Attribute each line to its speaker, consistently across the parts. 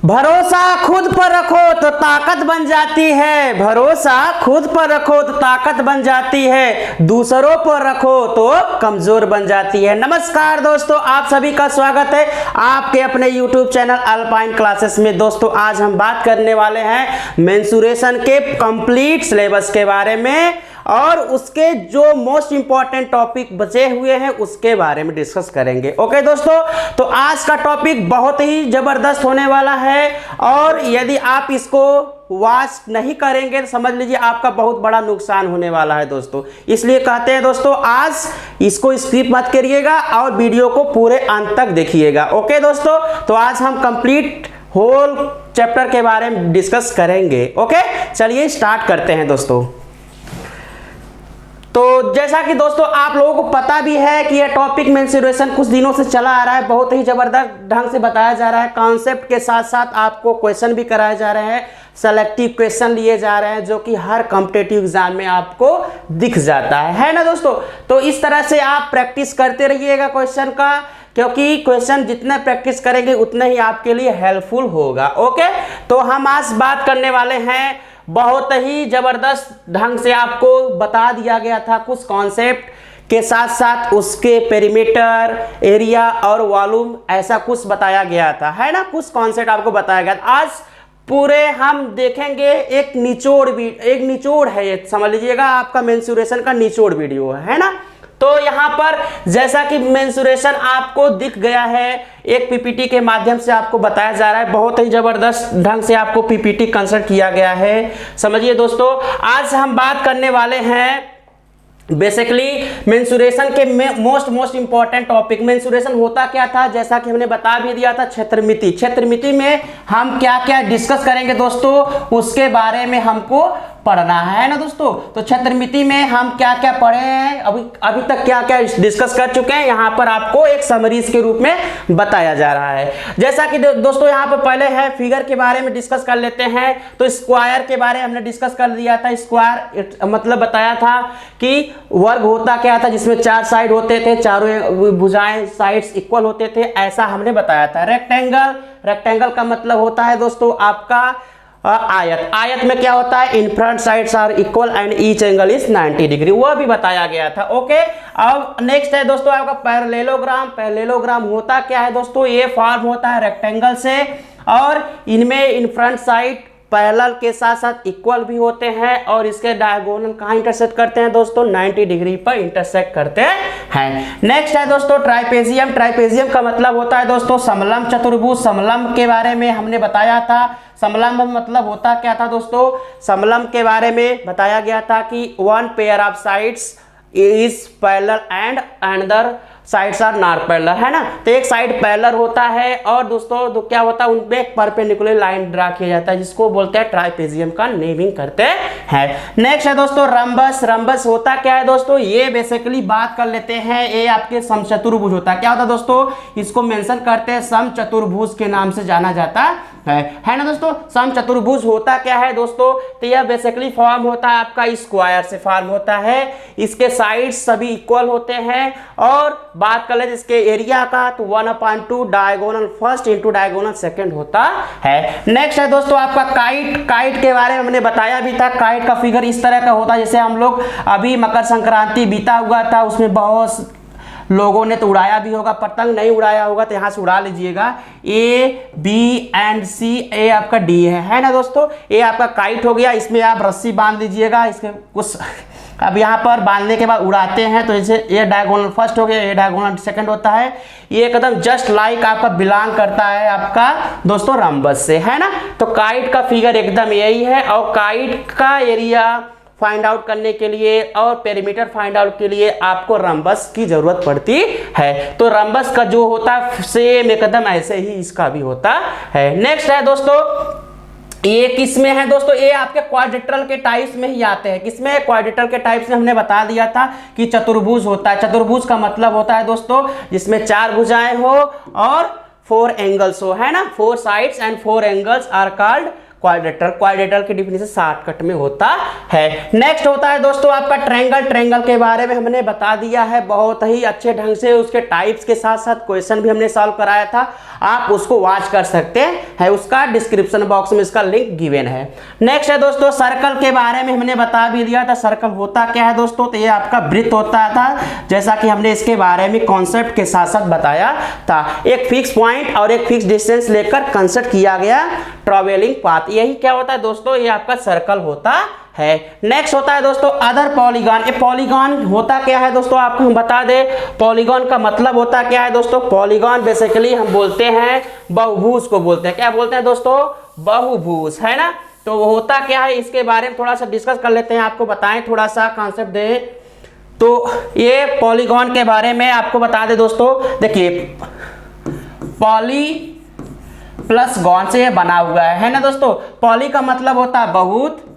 Speaker 1: भरोसा खुद पर रखो तो ताकत बन जाती है। भरोसा खुद पर रखो तो ताकत बन जाती है, दूसरों पर रखो तो कमजोर बन जाती है। नमस्कार दोस्तों, आप सभी का स्वागत है आपके अपने YouTube चैनल अल्पाइन क्लासेस में। दोस्तों आज हम बात करने वाले हैं मेंसुरेशन के कंप्लीट सिलेबस के बारे में और उसके जो मोस्ट इंपॉर्टेंट टॉपिक बचे हुए हैं उसके बारे में डिस्कस करेंगे। ओके दोस्तों, तो आज का टॉपिक बहुत ही जबरदस्त होने वाला है और यदि आप इसको वॉच नहीं करेंगे तो समझ लीजिए आपका बहुत बड़ा नुकसान होने वाला है दोस्तों। इसलिए कहते हैं दोस्तों आज इसको स्किप मत करिएगा और वीडियो को पूरे अंत तक देखिएगा। ओके दोस्तों, तो आज हम कंप्लीट होल चैप्टर के बारे में डिस्कस करेंगे। ओके चलिए स्टार्ट करते हैं दोस्तों। तो जैसा कि दोस्तों आप लोगों को पता भी है कि यह टॉपिक मेंसुरेशन कुछ दिनों से चला आ रहा है, बहुत ही जबरदस्त ढंग से बताया जा रहा है। कॉन्सेप्ट के साथ साथ आपको क्वेश्चन भी कराए जा रहे हैं, सेलेक्टिव क्वेश्चन लिए जा रहे हैं जो कि हर कॉम्पिटिटिव एग्जाम में आपको दिख जाता है ना दोस्तों। तो इस तरह से आप प्रैक्टिस करते रहिएगा क्वेश्चन का, क्योंकि क्वेश्चन जितना प्रैक्टिस करेंगे उतना ही आपके लिए हेल्पफुल होगा। ओके, तो हम आज बात करने वाले हैं, बहुत ही जबरदस्त ढंग से आपको बता दिया गया था कुछ कॉन्सेप्ट के साथ साथ उसके पेरीमीटर, एरिया और वॉल्यूम ऐसा कुछ बताया गया था, है ना। कुछ कॉन्सेप्ट आपको बताया गया था। आज पूरे हम देखेंगे एक निचोड़ है, ये समझ लीजिएगा आपका मेंसुरेशन का निचोड़ वीडियो है ना। तो यहाँ पर जैसा कि मेंसुरेशन आपको दिख गया है, एक पीपीटी के माध्यम से आपको बताया जा रहा है, बहुत ही जबरदस्त ढंग से आपको पीपीटी कंसल्ट किया गया है। समझिए दोस्तों, आज हम बात करने वाले हैं बेसिकली मेंसुरेशन के मोस्ट इंपॉर्टेंट टॉपिक। मेंसुरेशन होता क्या था, जैसा कि हमने बता भी दिया था, क्षेत्रमिति। क्षेत्रमिति में हम क्या क्या डिस्कस करेंगे दोस्तों, उसके बारे में हमको पढ़ना है ना दोस्तों। तो क्षेत्रमिति में हम क्या क्या पढ़े हैं, अभी तक क्या क्या डिस्कस कर चुके हैं, यहाँ पर आपको एक समरीज के रूप में बताया जा रहा है। जैसा कि दोस्तों यहाँ पर पहले है फिगर के बारे में डिस्कस कर लेते हैं। तो स्क्वायर के बारे में हमने डिस्कस कर दिया था। स्क्वायर मतलब बताया था कि वर्ग होता क्या था, जिसमें चार साइड होते थे, चारों भुजाएं साइड्स इक्वल होते थे, ऐसा हमने बताया था। रेक्टेंगल का मतलब होता है दोस्तों आपका आयत। आयत में क्या होता है, in front sides are equal and each angle is 90 degree, वह भी बताया गया था। ओके, अब नेक्स्ट है दोस्तों आपका पैरेललोग्राम। पैरेललोग्राम होता क्या है दोस्तों, ये फॉर्म होता है रेक्टेंगल से और इनमें इन फ्रंट साइड पैरेलल के साथ साथ इक्वल भी होते हैं और इसके डायगोनल कहाँ इंटरसेक्ट करते हैं दोस्तों, 90 डिग्री पर इंटरसेक्ट करते हैं। नेक्स्ट है दोस्तों ट्राइपेजियम। ट्राइपेजियम का मतलब होता है दोस्तों समलंब चतुर्भुज। समलंब के बारे में हमने बताया था। समलंब मतलब होता क्या था दोस्तों, समलंब के बारे में बताया गया था कि one pair of sides is parallel and another sides are not parallel, है ना। तो एक साइड पैरेलल होता है और दोस्तों क्या होता है, उनपे एक परपेंडिकुलर लाइन ड्रा किया जाता है, जिसको बोलते हैं ट्राइपेजियम का नेमिंग करते हैं। नेक्स्ट है दोस्तों रंबस। रंबस होता क्या है दोस्तों, ये बेसिकली बात कर लेते हैं, ये आपके समचतुर्भुज होता है। क्या होता है दोस्तों, इसको मेंशन करते हैं समचतुर्भुज के नाम से जाना जाता है ना दोस्तों। समचतुर्भुज होता क्या है दोस्तों, तो यह बेसिकली फॉर्म होता है आपका स्क्वायर से फॉर्म होता है। इसके साइड्स सभी इक्वल होते हैं और बात कर लेते इसके एरिया का, तो 1/2 diagonal first into diagonal second होता है। नेक्स्ट है दोस्तों आपका काइट। काइट के बारे में हमने बताया भी था। काइट का फिगर इस तरह का होता है, जैसे हम लोग अभी मकर संक्रांति बीता हुआ था, उसमें बहुत लोगों ने तो उड़ाया भी होगा, पतंग नहीं उड़ाया होगा तो यहाँ से उड़ा लीजिएगा। ए बी एंड सी, ए आपका डी है ना दोस्तों। ए आपका काइट हो गया, इसमें आप रस्सी बांध लीजिएगा। इसके कुछ अब यहाँ पर बांधने के बाद उड़ाते हैं, तो जैसे ए डायगोनल फर्स्ट हो गया, ए डायगोनल सेकंड होता है। ये एकदम जस्ट लाइक आपका बिलोंग करता है आपका दोस्तों रंबस से, है ना। तो काइट का फिगर एकदम यही है और काइट का एरिया फाइंड आउट करने के लिए और पेरीमीटर फाइंड आउट के लिए आपको रंबस की जरूरत पड़ती है। तो रंबस का जो होता है सेम एकदम ऐसे ही इसका भी होता है। नेक्स्ट है दोस्तों, ये किस में है दोस्तों, ये आपके क्वाड्रिलेटरल के टाइप्स में ही आते हैं। किसमें, क्वाड्रिलेटरल के टाइप्स में हमने बता दिया था कि चतुर्भुज होता है। चतुर्भुज का मतलब होता है दोस्तों जिसमें 4 भुजाएं हो और 4 एंगल्स हो, है ना। 4 sides and 4 angles are called quadrilateral. Quadrilateral की डिफिनेशन शॉर्टकट में होता है। नेक्स्ट होता है दोस्तों आपका ट्रायंगल। ट्रायंगल के बारे में हमने बता दिया है बहुत ही अच्छे ढंग से, उसके टाइप्स के साथ साथ क्वेश्चन भी हमने सॉल्व कराया था, आप उसको वॉच कर सकते हैं, उसका डिस्क्रिप्शन बॉक्स में इसका लिंक गिवन है। नेक्स्ट है दोस्तों सर्कल के बारे में हमने बता भी दिया था। सर्कल होता क्या है दोस्तों, तो ये आपका वृत्त होता था, जैसा कि हमने इसके बारे में कॉन्सेप्ट के साथ साथ बताया था। एक फिक्स पॉइंट और एक फिक्स डिस्टेंस लेकर कंस्ट्रक्ट किया गया ट्रैवलिंग पाथ, यही क्या होता है दोस्तों, ये आपका सर्कल होता है। नेक्स्ट होता है दोस्तों अदर पॉलीगॉन। ये पॉलीगॉन होता क्या है दोस्तों, आपको हम बता दें, पॉलीगॉन का मतलब होता क्या है दोस्तों, पॉलीगॉन बेसिकली हम बोलते हैं बहुभुज को बोलते हैं। क्या बोलते हैं दोस्तों, बहुभुज, है ना। तो वो होता क्या है, इसके बारे में थोड़ा सा डिस्कस कर लेते हैं, आपको बताएं, थोड़ा सा कॉन्सेप्ट दें। तो ये पॉलीगॉन के बारे में आपको बता दें दोस्तों, देखिए पॉली प्लस गॉन से ये बना हुआ है ना दोस्तों। पॉली का मतलब होता है बहुत,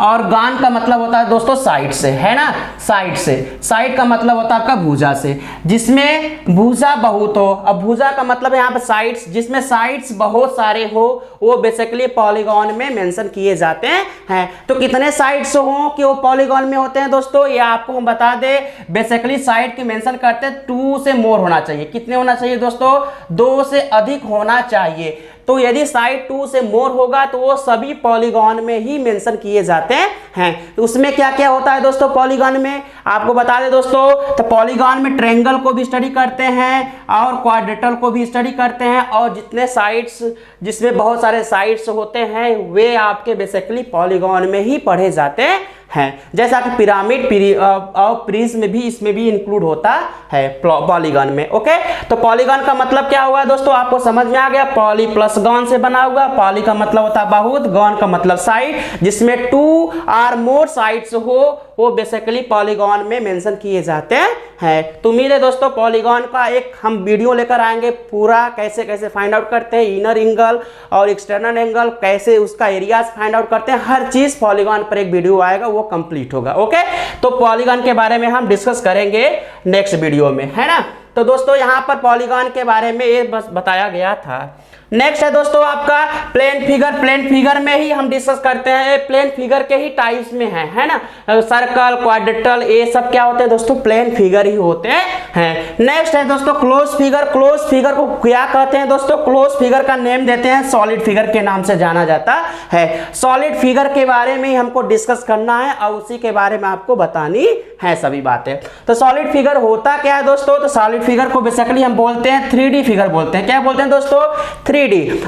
Speaker 1: और गान का मतलब होता है दोस्तों साइड से, है ना, साइड से। साइड का मतलब होता है आपका भुजा से, जिसमें भुजा बहुत हो। अब भुजा का मतलब यहाँ पे साइड्स, जिसमें साइड्स बहुत सारे हो, वो बेसिकली पॉलीगॉन में मेंशन किए जाते हैं। तो कितने साइड्स हो कि वो पॉलीगॉन में होते हैं दोस्तों, ये आपको हम बता दें, बेसिकली साइड की मेंशन करते हैं 2 से मोर होना चाहिए। कितने होना चाहिए दोस्तों, 2 से अधिक होना चाहिए। तो यदि साइड 2 से मोर होगा तो वो सभी पॉलीगॉन में ही मेंशन किए जाते हैं। तो उसमें क्या क्या होता है दोस्तों पॉलीगॉन में, आपको बता दें दोस्तों, तो पॉलीगॉन में ट्रायंगल को भी स्टडी करते हैं और क्वाड्रेटर को भी स्टडी करते हैं, और जितने साइड्स, जिसमें बहुत सारे साइड्स होते हैं, वे आपके बेसिकली पॉलीगॉन में ही पढ़े जाते हैं। जैसा कि पिरामिड और प्रिज्म भी इसमें भी इंक्लूड होता है पॉलीगॉन में। ओके, तो पॉलीगॉन का मतलब क्या हुआ दोस्तों, आपको समझ में आ गया। पॉली प्लस गॉन से बना हुआ, पॉली का मतलब होता है बहुत, गॉन का मतलब साइड, जिसमें 2 और मोर साइड्स हो, वो बेसिकली पॉलीगॉन में मेंशन किए जाते हैं। तो उम्मीद है दोस्तों पॉलीगॉन का एक हम वीडियो लेकर आएंगे, पूरा कैसे कैसे फाइंड आउट करते हैं इनर एंगल और एक्सटर्नल एंगल, कैसे उसका एरियाज फाइंड आउट करते हैं, हर चीज पॉलीगॉन पर एक वीडियो आएगा, वो कंप्लीट होगा। ओके, तो पॉलीगॉन के बारे में हम डिस्कस करेंगे नेक्स्ट वीडियो में, है ना। तो दोस्तों यहाँ पर पॉलीगॉन के बारे में ये बस बताया गया था। नेक्स्ट है दोस्तों आपका प्लेन फिगर। प्लेन फिगर में ही हम डिस्कस करते हैं, प्लेन फिगर के ही टाइप्स में है ना, सर्कल, क्वाड्रेटल, ये सब क्या होते हैं दोस्तों, प्लेन फिगर ही होते हैं। नेक्स्ट है दोस्तों क्लोज फिगर। क्लोज फिगर को क्या कहते हैं दोस्तों, क्लोज फिगर का नेम देते हैं सॉलिड फिगर के नाम से जाना जाता है। सॉलिड फिगर के बारे में हमको डिस्कस करना है और उसी के बारे में आपको बतानी है सभी बातें। तो सॉलिड फिगर होता क्या है दोस्तों, तो सॉलिड फिगर को बेसिकली हम बोलते हैं 3D फिगर बोलते हैं। क्या बोलते हैं दोस्तों, 3D।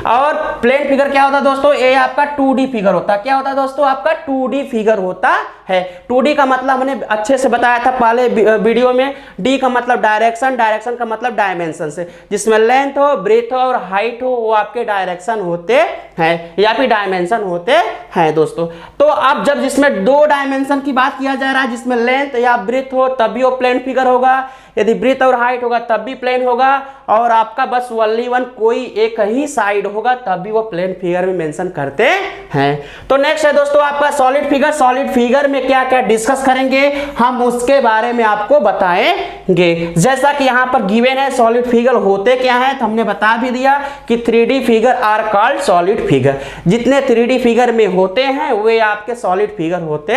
Speaker 1: और प्लेन फिगर क्या होता है दोस्तों, ये आपका 2D फिगर होता है। क्या होता है दोस्तों, आपका 2D फिगर होता है। 2D का मतलब हमने अच्छे से बताया था पहले वीडियो में। D का मतलब डायरेक्शन, डायरेक्शन का मतलब डायमेंशन से, जिसमें लेंथ हो, ब्रेथ हो और हाइट हो, वो आपके डायरेक्शन होते हैं या फिर डायमेंशन होते हैं दोस्तों। तो अब जब जिसमें 2 डायमेंशन की बात किया जा रहा है, जिसमें लेंथ या ब्रेथ हो तब भी वो प्लेन फिगर होगा, यदि ब्रेथ और हाइट होगा तब भी प्लेन होगा, और आपका बस ओनली वन कोई एक ही साइड होगा तब भी वो प्लेन फिगर में मेंशन करते हैं। तो नेक्स्ट है दोस्तों आपका सॉलिड फिगर। सॉलिड फिगर में क्या क्या डिस्कस करेंगे हम, उसके बारे में आपको बताएंगे। जैसा कि यहाँ पर गिवन है सॉलिड फिगर होते क्या है, तो हमने बता भी दिया कि 3D figure are called solid figure. जितने 3D फिगर में होते हैं वे आपके सॉलिड फिगर होते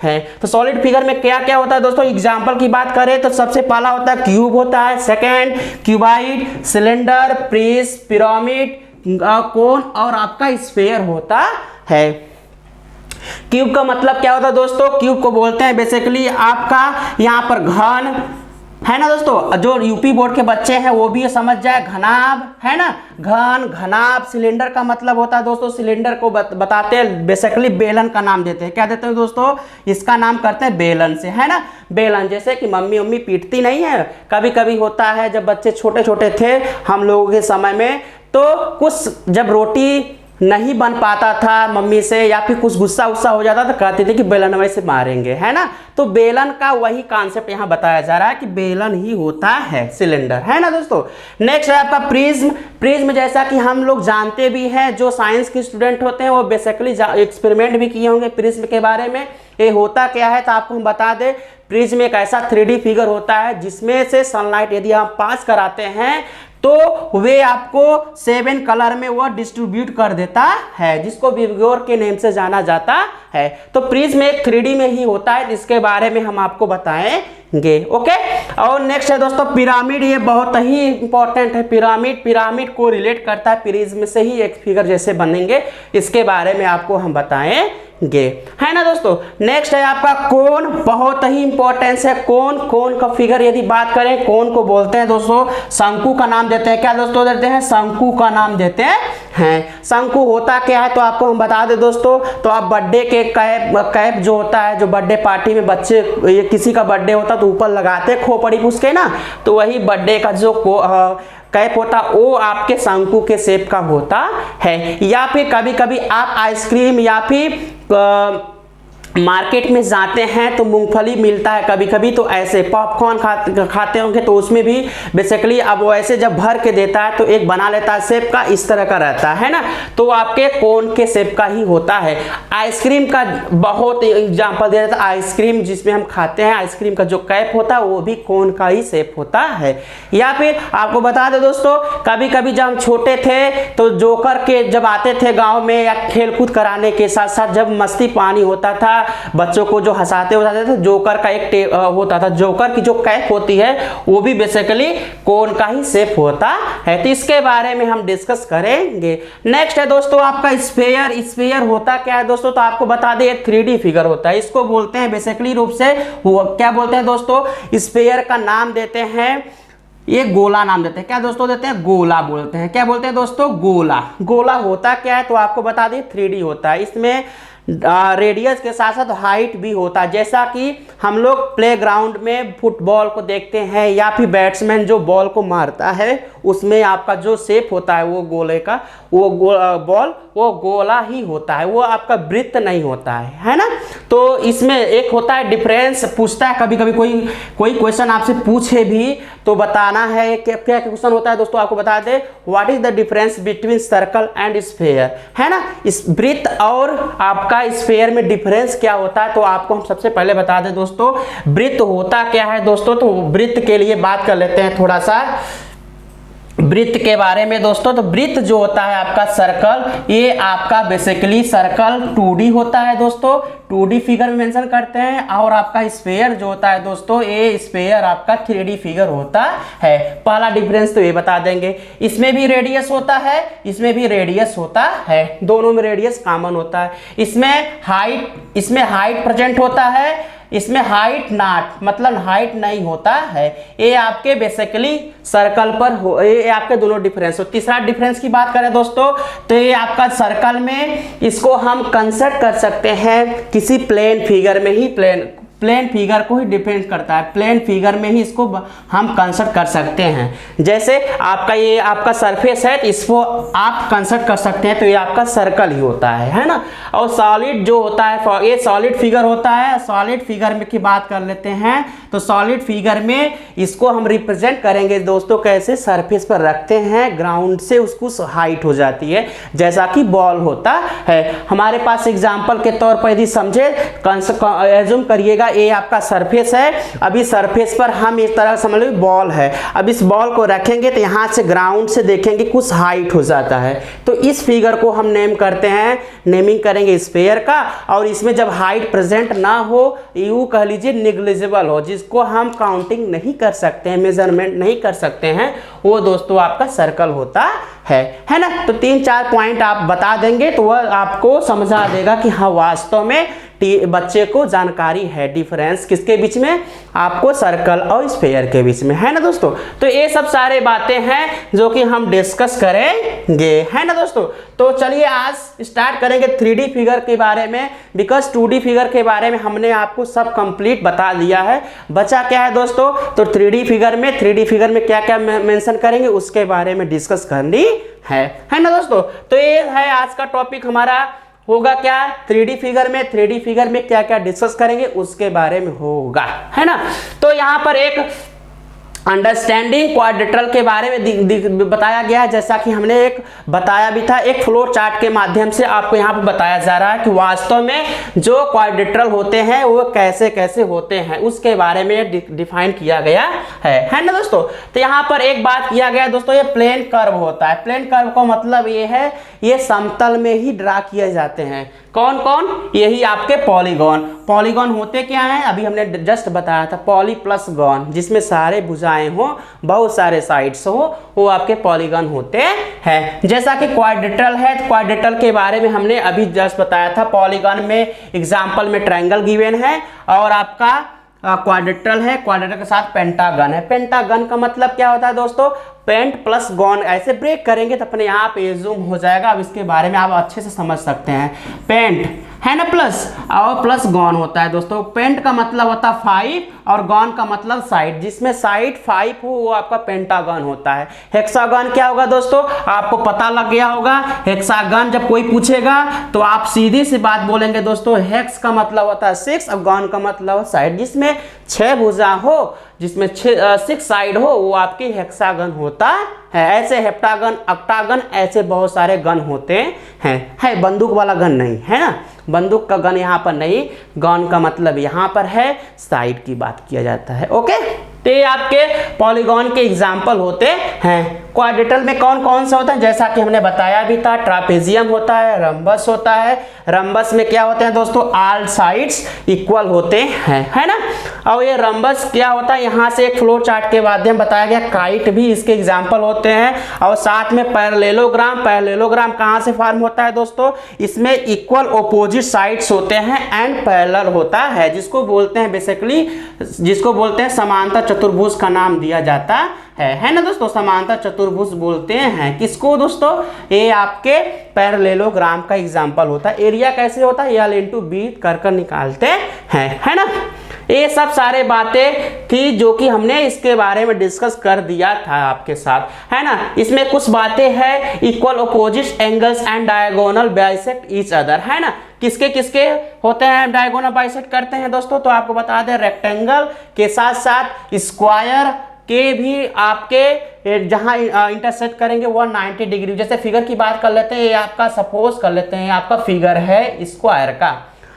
Speaker 1: हैं। तो सॉलिड फिगर में क्या क्या होता है दोस्तों, एग्जाम्पल की बात करें तो सबसे पहला होता है क्यूब होता है, second cuboid, cylinder, prism, pyramid, cone और आपका स्फीयर होता है। क्यूब का मतलब क्या होता है दोस्तों, क्यूब को बोलते हैं बेसिकली आपका यहाँ पर घन, है ना दोस्तों। जो यूपी बोर्ड के बच्चे हैं वो भी समझ जाए, घनाभ, है ना, घन, घनाभ। सिलेंडर का मतलब होता है दोस्तों, सिलेंडर को बताते हैं बेसिकली बेलन का नाम देते हैं। क्या देते हैं दोस्तों, इसका नाम करते हैं बेलन से, है ना, बेलन। जैसे कि मम्मी पीटती नहीं है, कभी कभी होता है जब बच्चे छोटे छोटे थे हम लोगों के समय में, तो कुछ जब रोटी नहीं बन पाता था मम्मी से या फिर कुछ गुस्सा उस्सा हो जाता तो कहते थे कि बेलन से मारेंगे, है ना। तो बेलन का वही कॉन्सेप्ट यहाँ बताया जा रहा है कि बेलन ही होता है सिलेंडर, है ना दोस्तों। नेक्स्ट है आपका प्रिज्म। प्रिज्म जैसा कि हम लोग जानते भी हैं, जो साइंस के स्टूडेंट होते हैं वो बेसिकली एक्सपेरिमेंट भी किए होंगे प्रिज्म के बारे में। ये होता क्या है तो आपको हम बता दें, प्रिज्म एक ऐसा 3D फिगर होता है जिसमें से सनलाइट यदि हम पास कराते हैं तो वे आपको 7 कलर में वो डिस्ट्रीब्यूट कर देता है, जिसको विबग्योर के नेम से जाना जाता है। तो प्रिज्म एक 3D में ही होता है, इसके बारे में हम आपको बताएंगे। ओके, और नेक्स्ट है दोस्तों पिरामिड। ये बहुत ही इंपॉर्टेंट है। पिरामिड को रिलेट करता है, प्रिज्म से ही एक फिगर जैसे बनेंगे, इसके बारे में आपको हम बताएंगे, है ना दोस्तों। नेक्स्ट है आपका कोन। बहुत ही इंपॉर्टेंस है कोन का फिगर। यदि बात करें, कोन को बोलते हैं दोस्तों, शंकु का नाम देते हैं। क्या दोस्तों देते हैं? शंकु का नाम देते हैं। शंकु होता क्या है तो आपको हम बता दें दोस्तों। तो आप बर्थडे के कैप जो होता है, जो बर्थडे पार्टी में बच्चे, ये किसी का बर्थडे होता तो ऊपर लगाते हैं खोपड़ी उसके ना, तो वही बर्थडे का जो कैप होता वो आपके शंकु के शेप का होता है। या फिर कभी कभी आप आइसक्रीम या फिर मार्केट में जाते हैं तो मूंगफली मिलता है कभी कभी, तो ऐसे पॉपकॉर्न खाते होंगे तो उसमें भी बेसिकली अब वो ऐसे जब भर के देता है तो एक बना लेता है शेप का, इस तरह का रहता है ना, तो आपके कोन के शेप का ही होता है। आइसक्रीम का बहुत एग्जांपल दे देता है। आइसक्रीम जिसमें हम खाते हैं, आइसक्रीम का जो कैप होता है वो भी कोन का ही शेप होता है। या फिर आपको बता दें दोस्तों, कभी कभी जब हम छोटे थे तो जोकर के जब आते थे गाँव में या खेलकूद कराने के साथ साथ जब मस्ती पानी होता था, बच्चों को जो हंसाते होते थे, जोकर का एक होता था। जोकर की जो कैप होती है वो भी बेसिकली कोन का ही शेप होता है। तो इसके बारे में हम डिस्कस करेंगे। नेक्स्ट है दोस्तों आपका स्फीयर। स्फीयर होता क्या है दोस्तों? तो आपको बता दें 3D फिगर होता है। इसको बोलते हैं बेसिकली रूप से क्या बोलते हैं दोस्तों? स्फीयर का नाम देते हैं, ये गोला नाम देते हैं। क्या दोस्तों देते हैं? गोला बोलते हैं। क्या बोलते हैं दोस्तों? गोला। गोला होता क्या है तो आपको बता दें 3D होता है। इसमें रेडियस के साथ साथ हाइट भी होता है। जैसा कि हम लोग प्लेग्राउंड में फुटबॉल को देखते हैं या फिर बैट्समैन जो बॉल को मारता है उसमें आपका जो शेप होता है वो गोले का, वो बॉल वो गोला ही होता है, वो आपका वृत्त नहीं होता है ना। तो इसमें एक होता है डिफरेंस, पूछता है कभी कभी कोई क्वेश्चन आपसे पूछे भी तो बताना है कि क्या क्वेश्चन होता है दोस्तों। आपको बता दें what is the difference between circle and sphere, है ना। इस वृत्त और आपका स्फीयर में डिफरेंस क्या होता है तो आपको हम सबसे पहले बता दें दोस्तों वृत्त होता क्या है दोस्तों। तो वृत्त के लिए बात कर लेते हैं थोड़ा सा वृत्त के बारे में दोस्तों। तो वृत्त जो होता है आपका सर्कल, ये आपका बेसिकली सर्कल 2D होता है दोस्तों, 2D फिगर में मेंशन करते हैं। और आपका स्फीयर जो होता है दोस्तों, ये स्फीयर आपका 3D फिगर होता है। पहला डिफरेंस तो ये बता देंगे। इसमें भी रेडियस होता है, इसमें भी रेडियस होता है, दोनों में रेडियस कॉमन होता है। इसमें हाइट प्रेजेंट होता है, इसमें हाइट नॉट, मतलब हाइट नहीं होता है। ये आपके बेसिकली सर्कल पर हो, ये आपके दोनों डिफरेंस हो। तीसरा डिफरेंस की बात करें दोस्तों तो ये आपका सर्कल में इसको हम कंसर्ट कर सकते हैं किसी प्लेन फिगर में ही, प्लेन फिगर को ही डिपेंड करता है, प्लेन फिगर में ही इसको हम कंसर्ट कर सकते हैं। जैसे आपका ये आपका सरफेस है तो इसको आप कंसर्ट कर सकते हैं तो ये आपका सर्कल ही होता है ना। और सॉलिड जो होता है ये सॉलिड फिगर होता है। सॉलिड फिगर में की बात कर लेते हैं तो सॉलिड फिगर में इसको हम रिप्रेजेंट करेंगे दोस्तों कैसे, सरफेस पर रखते हैं, ग्राउंड से उसको हाइट हो जाती है जैसा कि बॉल होता है। हमारे पास एग्जाम्पल के तौर पर यदि समझे, एज्यूम करिएगा ये आपका सरफेस है। अभी सरफेस पर हम इस तरह समझ लो बॉल है, अब इस बॉल को रखेंगे तो यहाँ से ग्राउंड से देखेंगे कुछ हाइट हो जाता है, तो इस फिगर को हम नेम करते हैं, नेमिंग करेंगे स्फीयर का। और इसमें जब हाइट प्रेजेंट ना हो, यूं कह लीजिए निग्लिजिबल हो, जिसको हम काउंटिंग नहीं कर सकते हैं, मेजरमेंट नहीं कर सकते हैं, वो दोस्तों आपका सर्कल होता है ना। तो 3-4 पॉइंट आप बता देंगे तो वह आपको समझा देगा कि हाँ वास्तव में बच्चे को जानकारी है डिफरेंस किसके बीच में, आपको सर्कल और स्फीयर के बीच में, है ना दोस्तों। तो ये सब सारे बातें हैं जो कि हम डिस्कस करेंगे, है ना दोस्तों। तो चलिए आज स्टार्ट करेंगे 3D फिगर के बारे में, बिकॉज 2D फिगर के बारे में हमने आपको सब कंप्लीट बता दिया है। बचा क्या है दोस्तों, तो 3D फिगर में क्या क्या मेंशन करेंगे उसके बारे में डिस्कस करनी है ना दोस्तों। तो ये है आज का टॉपिक हमारा, होगा क्या 3D फिगर में क्या क्या डिस्कस करेंगे उसके बारे में होगा, है ना। तो यहाँ पर एक अंडरस्टैंडिंग क्वाड्रेटरल के बारे में बताया गया है, जैसा कि हमने एक बताया भी था, एक फ्लो चार्ट के माध्यम से आपको यहाँ पर बताया जा रहा है कि वास्तव में जो क्वाड्रेटरल होते हैं वो कैसे कैसे होते हैं, उसके बारे में डिफाइन किया गया है ना दोस्तों। तो यहाँ पर एक बात किया गया दोस्तों, ये प्लेन कर्व होता है। प्लेन कर्व का मतलब ये है ये समतल में ही ड्रा किए जाते हैं। कौन कौन? यही आपके पॉलीगॉन। पॉलीगॉन होते क्या हैं? अभी हमने जस्ट बताया था, पॉली प्लस गॉन, जिसमें सारे भुजाएं हो, बहुत सारे साइड्स हो, वो आपके पॉलीगॉन होते हैं। जैसा कि क्वाड्रेटरल है, तो क्वाड्रेटरल के बारे में हमने अभी जस्ट बताया था। पॉलीगॉन में एग्जाम्पल में ट्रायंगल गिवन है, और आपका क्वाड्रेटरल है, क्वाड्रेटरल के साथ पेंटागन है। पेंटागन का मतलब क्या होता है दोस्तों? Pent plus gon. ऐसे ब्रेक करेंगे तो अपने यहाँ पे जूम हो जाएगा। अब इसके बारे में आप अच्छे से समझ सकते हैं। पेंट है ना प्लस, और प्लस गॉन होता है दोस्तों। पेंट का मतलब होता है 5 और गॉन का मतलब साइड, जिसमें साइड 5 हो वो आपका पेंटागन होता है। हेक्सागन क्या होगा दोस्तों? आपको पता लग गया होगा। हेक्सागन जब कोई पूछेगा तो आप सीधी सी बात बोलेंगे दोस्तों, हेक्स का मतलब होता है 6 और गॉन का मतलब साइड, जिसमें 6 भुजा हो, जिसमें 6 साइड हो, वो आपकी हेक्सागन होता है। ऐसे हेप्टागन, ऑक्टागन, ऐसे बहुत सारे गन होते हैं। है बंदूक वाला गन नहीं है ना, बंदूक का गन यहाँ पर नहीं। गन का मतलब यहाँ पर है साइड की बात किया जाता है। ओके, तो ये आपके पॉलीगॉन के एग्जाम्पल होते हैं। क्वाड्रेटरल में कौन कौन सा होता है? जैसा कि हमने बताया भी था, ट्रापेजियम होता है, रंबस होता है। रंबस में क्या होते हैं दोस्तों? ऑल साइड्स इक्वल होते हैं, है ना। और ये रंबस क्या होता है? यहाँ से एक फ्लो चार्ट के माध्यम बताया गया। काइट भी इसके एग्जाम्पल होते हैं। और साथ में पैरेललोग्राम। पैरेललोग्राम कहाँ से फॉर्म होता है दोस्तों? इसमें इक्वल ऑपोजिट साइड्स होते हैं एंड पैरेलल होता है, जिसको बोलते हैं बेसिकली, जिसको बोलते हैं समांतर चतुर्भुज का नाम दिया जाता है ना दोस्तों। समांतर चतुर्भुज बोलते हैं किसको दोस्तों? ये आपके पैरेललोग्राम का एग्जाम्पल होता है। एरिया कैसे होता है? L इंटू बी कर निकालते हैं, है ना। ये सब सारे बातें थी जो कि हमने इसके बारे में डिस्कस कर दिया था आपके साथ, है ना। इसमें कुछ बातें हैं, equal opposite angles and diagonal bisect each other, है ना। किसके किसके होते हैं डायगोनल बाइसेक्ट करते हैं दोस्तों? तो आपको बता दें, रेक्टेंगल के साथ साथ स्क्वायर के भी आपके जहां इंटरसेक्ट करेंगे वो 90 डिग्री। जैसे फिगर की बात कर लेते हैं, ये आपका सपोज कर लेते हैं, आपका फिगर है स्क्वायर का।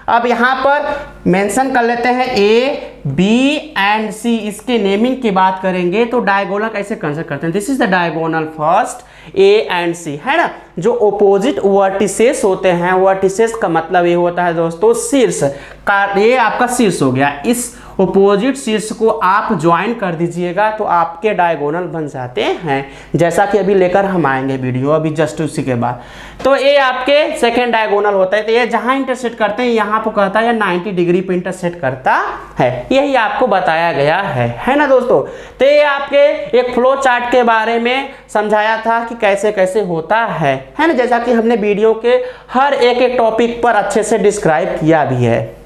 Speaker 1: अब यहाँ पर मेंशन कर लेते हैं ए, बी एंड सी। इसके नेमिंग की बात करेंगे तो डायगोनल कैसे कंसिडर करते हैं? This is the diagonal first A and C, है ना। जो ओपोजिट वर्टिसेस होते हैं, वर्टिसेस का मतलब ये होता है दोस्तों शीर्ष का। ये आपका शीर्ष हो गया, इस ओपोजिट शीर्ष को आप ज्वाइन कर दीजिएगा तो आपके डायगोनल बन जाते हैं, जैसा कि अभी लेकर हम आएंगे वीडियो अभी जस्ट उसी के बाद। तो ये आपके सेकेंड डायगोनल होता है। तो ये जहां इंटरसेक्ट करते हैं यहाँ पर कहता है 90 डिग्री पे इंटरसेक्ट करता है, यही आपको बताया गया है ना दोस्तों। तो ये आपके एक फ्लो चार्ट के बारे में समझाया था कि कैसे कैसे होता है ना, जैसा कि हमने वीडियो के हर एक टॉपिक पर अच्छे से डिस्क्राइब किया भी है।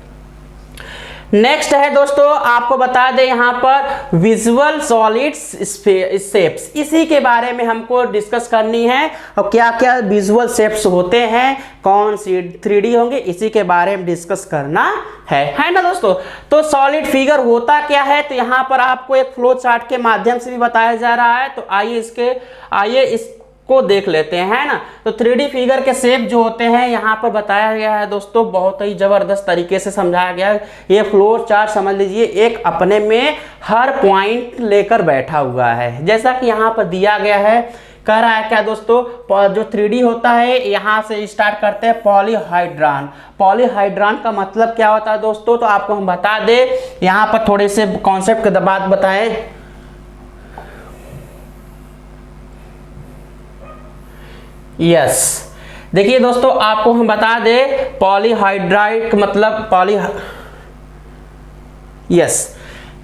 Speaker 1: नेक्स्ट है दोस्तों, आपको बता दें यहाँ पर विजुअल सॉलिड शेप्स, इसी के बारे में हमको डिस्कस करनी है। और क्या क्या विजुअल शेप्स होते हैं, कौन सी 3D होंगे, इसी के बारे में डिस्कस करना है ना दोस्तों। तो सॉलिड फिगर होता क्या है? तो यहाँ पर आपको एक फ्लो चार्ट के माध्यम से भी बताया जा रहा है। तो आइए इसको देख लेते हैं, है ना। तो 3D फिगर के शेप जो होते हैं यहाँ पर बताया गया है दोस्तों, बहुत ही जबरदस्त तरीके से समझाया गया है। ये फ्लो चार्ट समझ लीजिए एक अपने में हर पॉइंट लेकर बैठा हुआ है, जैसा कि यहाँ पर दिया गया है। कह रहा है क्या दोस्तों? जो 3D होता है, यहाँ से स्टार्ट करते हैं पॉलीहाइड्रान। पॉलीहाइड्रान का मतलब क्या होता है दोस्तों? तो आपको हम बता दें, यहाँ पर थोड़े से कॉन्सेप्ट के बात बताएं। यस, देखिए दोस्तों, आपको हम बता दें पॉलीहाइड्राइड का मतलब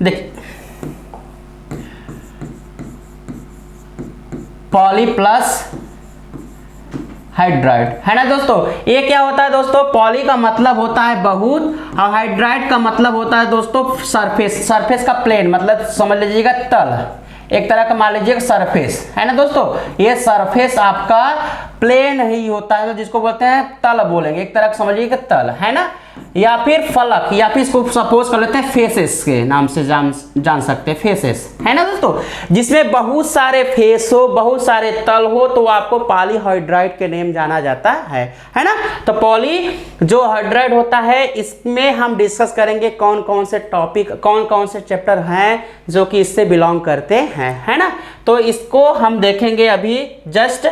Speaker 1: देखिए पॉली प्लस हाइड्राइड, है ना दोस्तों। ये क्या होता है दोस्तों? पॉली का मतलब होता है बहुत, और हाइड्राइड का मतलब होता है दोस्तों सरफेस का प्लेन, मतलब समझ लीजिएगा तल, एक तरह का मान लीजिएगा सरफेस, है ना दोस्तों। ये सरफेस आपका प्लेन ही होता है, जिसको बोलते हैं तल बोलेंगे, एक तरह का समझिएगा तल, है ना। या फिर फलक, या फिर इसको सपोज कर लेते हैं फेसेस के नाम से जान सकते हैं, फेसेस है ना दोस्तों, जिसमें बहुत सारे फेस हो, बहुत सारे तल हो, तो आपको पॉलीहाइड्राइड के नेम जाना जाता है ना। तो पॉली जो हाइड्राइड होता है, इसमें हम डिस्कस करेंगे कौन कौन से टॉपिक, कौन कौन से चैप्टर हैं जो कि इससे बिलोंग करते हैं, है ना। तो इसको हम देखेंगे अभी जस्ट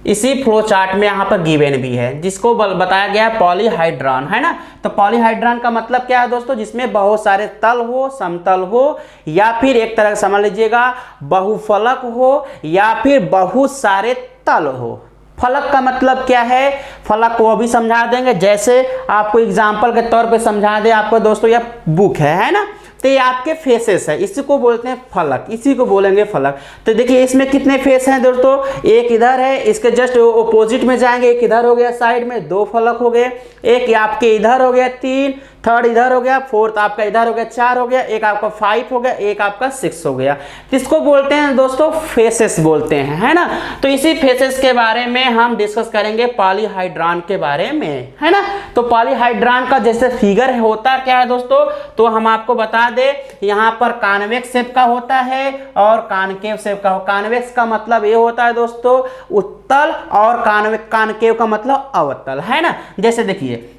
Speaker 1: इसी फ्लो चार्ट में यहाँ पर गिवन भी है, जिसको बताया गया है पॉलीहाइड्रॉन, है ना। तो पॉलीहाइड्रॉन का मतलब क्या है दोस्तों, जिसमें बहुत सारे तल हो, समतल हो, या फिर एक तरह समझ लीजिएगा बहुफलक हो, या फिर बहुत सारे तल हो। फलक का मतलब क्या है, फलक को अभी समझा देंगे, जैसे आपको एग्जाम्पल के तौर पे समझा दे आपको दोस्तों, यह बुक है ना, तो ये आपके फेसेस है, इसी को बोलते हैं फलक, इसी को बोलेंगे फलक। तो देखिए इसमें कितने फेस हैं दोस्तों, एक इधर है, इसके जस्ट ओपोजिट में जाएंगे, एक इधर हो गया साइड में, 2 फलक हो गए, एक आपके इधर हो गया 3, थर्ड इधर हो गया, फोर्थ आपका इधर हो गया 4 हो गया, एक आपका 5 हो गया, एक आपका 6 हो गया। इसको बोलते हैं दोस्तों फेसेस बोलते हैं, है ना। तो इसी फेसेस के बारे में हम डिस्कस करेंगे पॉलीहाइड्रॉन के बारे में, है ना। तो पॉलीहाइड्रॉन का जैसे फिगर होता क्या है दोस्तों, तो हम आपको बता दे, यहाँ पर कॉन्वेक्स शेप का होता है और कॉनकेव शेप का। कॉन्वेक्स का मतलब ये होता है दोस्तों उत्तल, और कॉनकेव का मतलब अवतल, है ना। जैसे देखिए,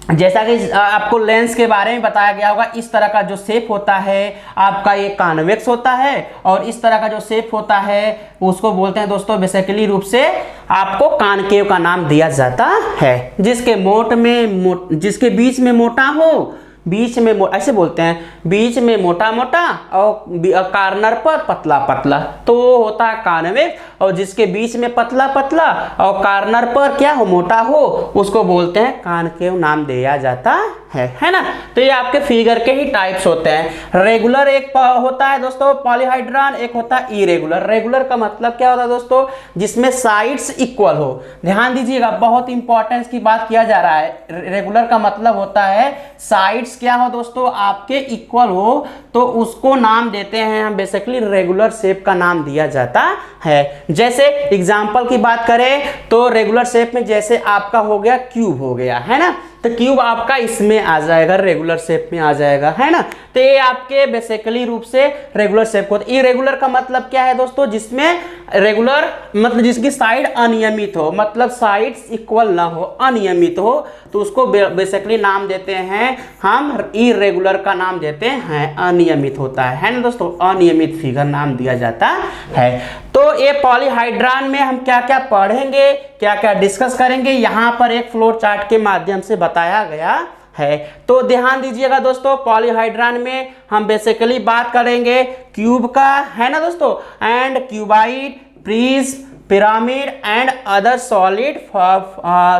Speaker 1: जैसा कि आपको लेंस के बारे में बताया गया होगा, इस तरह का जो शेप होता है आपका ये कॉन्वेक्स होता है, और इस तरह का जो शेप होता है उसको बोलते हैं दोस्तों बेसिकली रूप से आपको कॉनकेव का नाम दिया जाता है, जिसके बीच में मोटा हो, बीच में ऐसे बोलते हैं, बीच में मोटा मोटा और कॉर्नर पर पतला पतला, तो वो होता है कॉन्वेक्स, और जिसके बीच में पतला पतला और कॉर्नर पर क्या हो, मोटा हो, उसको बोलते हैं कॉनकेव नाम दिया जाता है ना। तो ये आपके फिगर के ही टाइप्स होते हैं। रेगुलर एक होता है दोस्तों पॉलीहाइड्रॉन, एक होता है इरेगुलर। रेगुलर का मतलब क्या होता है दोस्तों, जिसमें साइड्स इक्वल हो। ध्यान दीजिएगा, बहुत इंपॉर्टेंस की बात किया जा रहा है। रेगुलर का मतलब होता है साइड्स क्या हो दोस्तों, आपके इक्वल हो, तो उसको नाम देते हैं हम बेसिकली रेगुलर शेप का नाम दिया जाता है। जैसे एग्जांपल की बात करें तो रेगुलर शेप में जैसे आपका हो गया क्यूब हो गया, है ना। तो क्यूब आपका इसमें आ जाएगा, रेगुलर शेप में आ जाएगा, है ना। तो ये आपके बेसिकली रूप से रेगुलर शेप को। इरेगुलर का मतलब क्या है दोस्तों, जिसमें रेगुलर मतलब जिसकी साइड अनियमित हो, मतलब साइड्स इक्वल ना हो, अनियमित हो, तो उसको बेसिकली नाम देते हैं हम इरेगुलर का नाम देते हैं, अनियमित होता है ना दोस्तों, अनियमित फिगर नाम दिया जाता है। तो ये पॉलीहाइड्रॉन में हम क्या क्या पढ़ेंगे, क्या क्या डिस्कस करेंगे, यहाँ पर एक फ्लो चार्ट के माध्यम से बताया गया है। तो ध्यान दीजिएगा दोस्तों, पॉलीहाइड्रॉन में हम बेसिकली बात करेंगे क्यूब का, है ना दोस्तों, and cuboid, prism, pyramid and other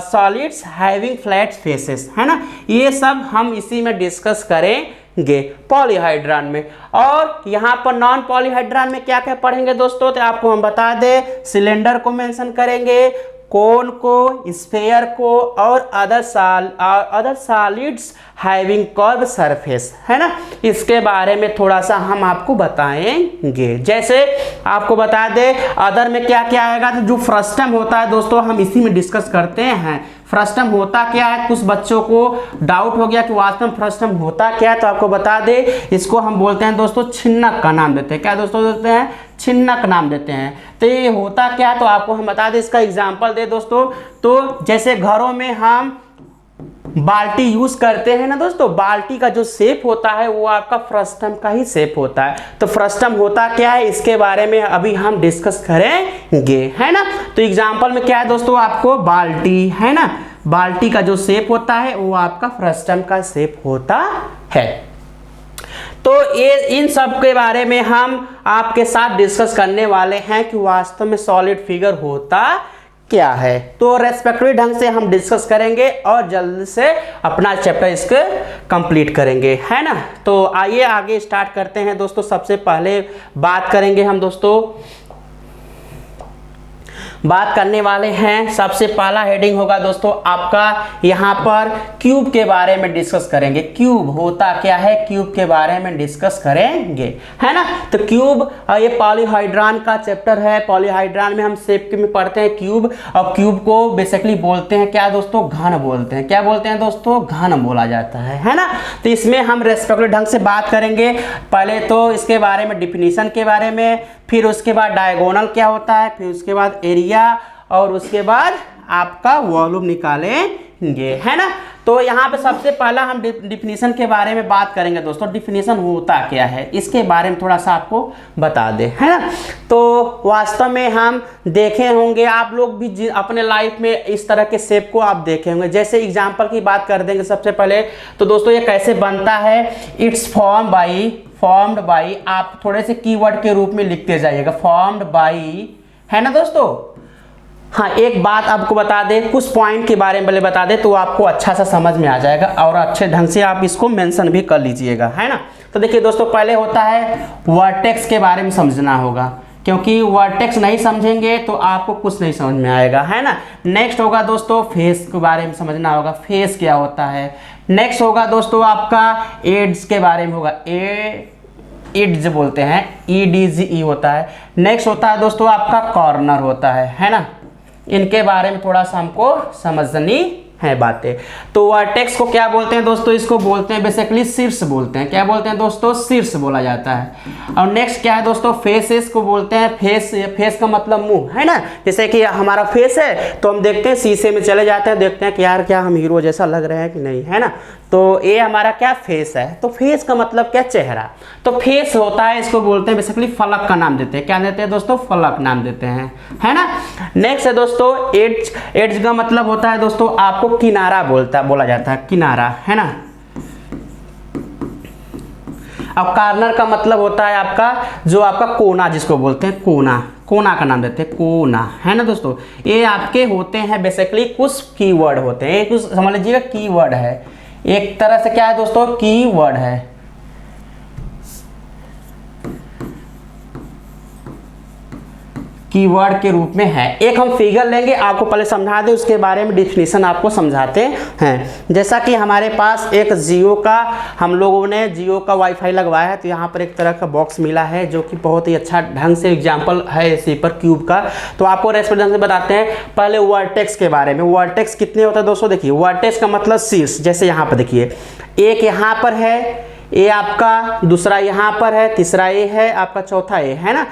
Speaker 1: solids having flat faces, है ना। ये सब हम इसी में डिस्कस करेंगे पॉलीहाइड्रॉन में। और यहाँ पर नॉन पॉलीहाइड्रॉन में क्या क्या पढ़ेंगे दोस्तों, तो आपको हम बता दें, सिलेंडर को मेंशन करेंगे, कोन को, स्फेयर को, और other solids having curve surface, है ना। इसके बारे में थोड़ा सा हम आपको बताएंगे। जैसे आपको बता दें अदर में क्या क्या आएगा, तो जो फ्रस्टम होता है दोस्तों हम इसी में डिस्कस करते हैं। फ्रस्टम होता क्या है, कुछ बच्चों को डाउट हो गया कि वास्तव में फ्रस्टम होता क्या है, तो आपको बता दें, इसको हम बोलते हैं दोस्तों छिन्नक का नाम देते हैं। क्या दोस्तों देते हैं, छिन्नक नाम देते हैं। तो ये होता क्या है, तो आपको हम बता दें, इसका एग्जाम्पल दे दोस्तों। तो जैसे घरों में हम बाल्टी यूज करते हैं ना दोस्तों, बाल्टी का जो शेप होता है वो आपका फ्रस्टम का ही शेप होता है। तो फ्रस्टम होता क्या है, इसके बारे में अभी हम डिस्कस करेंगे, है ना। तो एग्जांपल में क्या है दोस्तों, आपको बाल्टी, है ना, बाल्टी का जो शेप होता है वो आपका फ्रस्टम का शेप होता है। तो ये इन सब के बारे में हम आपके साथ डिस्कस करने वाले हैं कि वास्तव में सॉलिड फिगर होता क्या है। तो रेस्पेक्टिव ढंग से हम डिस्कस करेंगे और जल्द से अपना चैप्टर इसके कंप्लीट करेंगे, है ना। तो आइए आगे स्टार्ट करते हैं दोस्तों। सबसे पहले बात करेंगे हम दोस्तों बात करने वाले हैं। सबसे पहला हेडिंग होगा दोस्तों आपका यहाँ पर क्यूब के बारे में डिस्कस करेंगे। क्यूब होता क्या है, क्यूब के बारे में डिस्कस करेंगे, है ना। तो क्यूब ये पॉलीहाइड्रॉन का चैप्टर है। पॉलीहाइड्रॉन में हम शेप में पढ़ते हैं क्यूब, और क्यूब को बेसिकली बोलते हैं क्या दोस्तों, घन बोलते हैं। क्या बोलते हैं दोस्तों, घन बोला जाता है ना। तो इसमें हम रेस्पेक्टिव ढंग से बात करेंगे। पहले तो इसके बारे में डिफिनीशन के बारे में, फिर उसके बाद डायगोनल क्या होता है, फिर उसके बाद एरिया, और उसके बाद आपका वॉल्यूम निकालेंगे, है ना। तो यहाँ पे सबसे पहला हम डिफिनीशन के बारे में बात करेंगे दोस्तों। डिफिनीशन होता क्या है इसके बारे में थोड़ा सा आपको बता दें, है ना। तो वास्तव में हम देखे होंगे, आप लोग भी अपने लाइफ में इस तरह के शेप को आप देखे होंगे। जैसे एग्जांपल की बात कर देंगे सबसे पहले, तो दोस्तों ये कैसे बनता है। इट्स फॉर्म्ड बाई, आप थोड़े से कीवर्ड के रूप में लिखते जाइएगा, फॉर्म्ड बाई, है ना दोस्तों। हाँ, एक बात आपको बता दें, कुछ पॉइंट के बारे में पहले बता दें तो आपको अच्छा सा समझ में आ जाएगा, और अच्छे ढंग से आप इसको मेंशन भी कर लीजिएगा, है ना। तो देखिए दोस्तों, पहले होता है वर्टेक्स के बारे में समझना होगा, क्योंकि वर्टेक्स नहीं समझेंगे तो आपको कुछ नहीं समझ में आएगा, है ना। नेक्स्ट होगा दोस्तों फेस के बारे में समझना होगा, फेस क्या होता है। नेक्स्ट होगा दोस्तों आपका एड्स के बारे में होगा, एड्स बोलते हैं, EDGE होता है। नेक्स्ट होता है दोस्तों आपका कॉर्नर होता है ना। इनके बारे में थोड़ा सा हमको समझनी है बातें। तो वर्टेक्स को क्या बोलते हैं दोस्तों, इसको बोलते हैं बेसिकली शीर्ष बोलते हैं। क्या बोलते हैं दोस्तों, शीर्ष बोला जाता है। और नेक्स्ट क्या है दोस्तों, फेसेस को बोलते हैं। फेस का मतलब मुंह, है ना। जैसे कि हमारा फेस है तो हम देखते हैं शीशे में चले जाते हैं, देखते हैं कि यार क्या हम हीरो जैसा लग रहे हैं कि नहीं, है ना। तो ये हमारा क्या फेस है। तो फेस का मतलब क्या, चेहरा। तो फेस होता है, इसको बोलते हैं बेसिकली फलक का नाम देते हैं। क्या देते हैं दोस्तों, फलक नाम देते हैं, है ना। नेक्स्ट है दोस्तों एड्ज। एड्ज का मतलब होता है दोस्तों आपको किनारा बोला जाता है, किनारा, है ना। अब कॉर्नर का मतलब होता है आपका जो आपका कोना, जिसको बोलते हैं कोना, कोना का नाम देते हैं, कोना, है ना दोस्तों। ये आपके होते हैं बेसिकली कुछ कीवर्ड होते हैं, कुछ समझ लीजिएगा कीवर्ड है, एक तरह से क्या है दोस्तों, कीवर्ड है। कीवर्ड के रूप में है। एक हम फिगर लेंगे, आपको पहले समझा दें, उसके बारे में डिफिनीशन आपको समझाते हैं। जैसा कि हमारे पास एक जियो का, हम लोगों ने जियो का वाईफाई लगवाया है, तो यहाँ पर एक तरह का बॉक्स मिला है जो कि बहुत ही अच्छा ढंग से एग्जाम्पल है इसी पर क्यूब का। तो आपको रेस्पेक्ट ढंग से बताते हैं। पहले वर्टेक्स के बारे में। वर्टेक्स कितने होता है दोस्तों, देखिए वर्टेक्स का मतलब शीर्ष। जैसे यहाँ पर देखिए, एक यहाँ पर है, ये आपका दूसरा यहाँ पर है, तीसरा ये है आपका, चौथा ये है ना।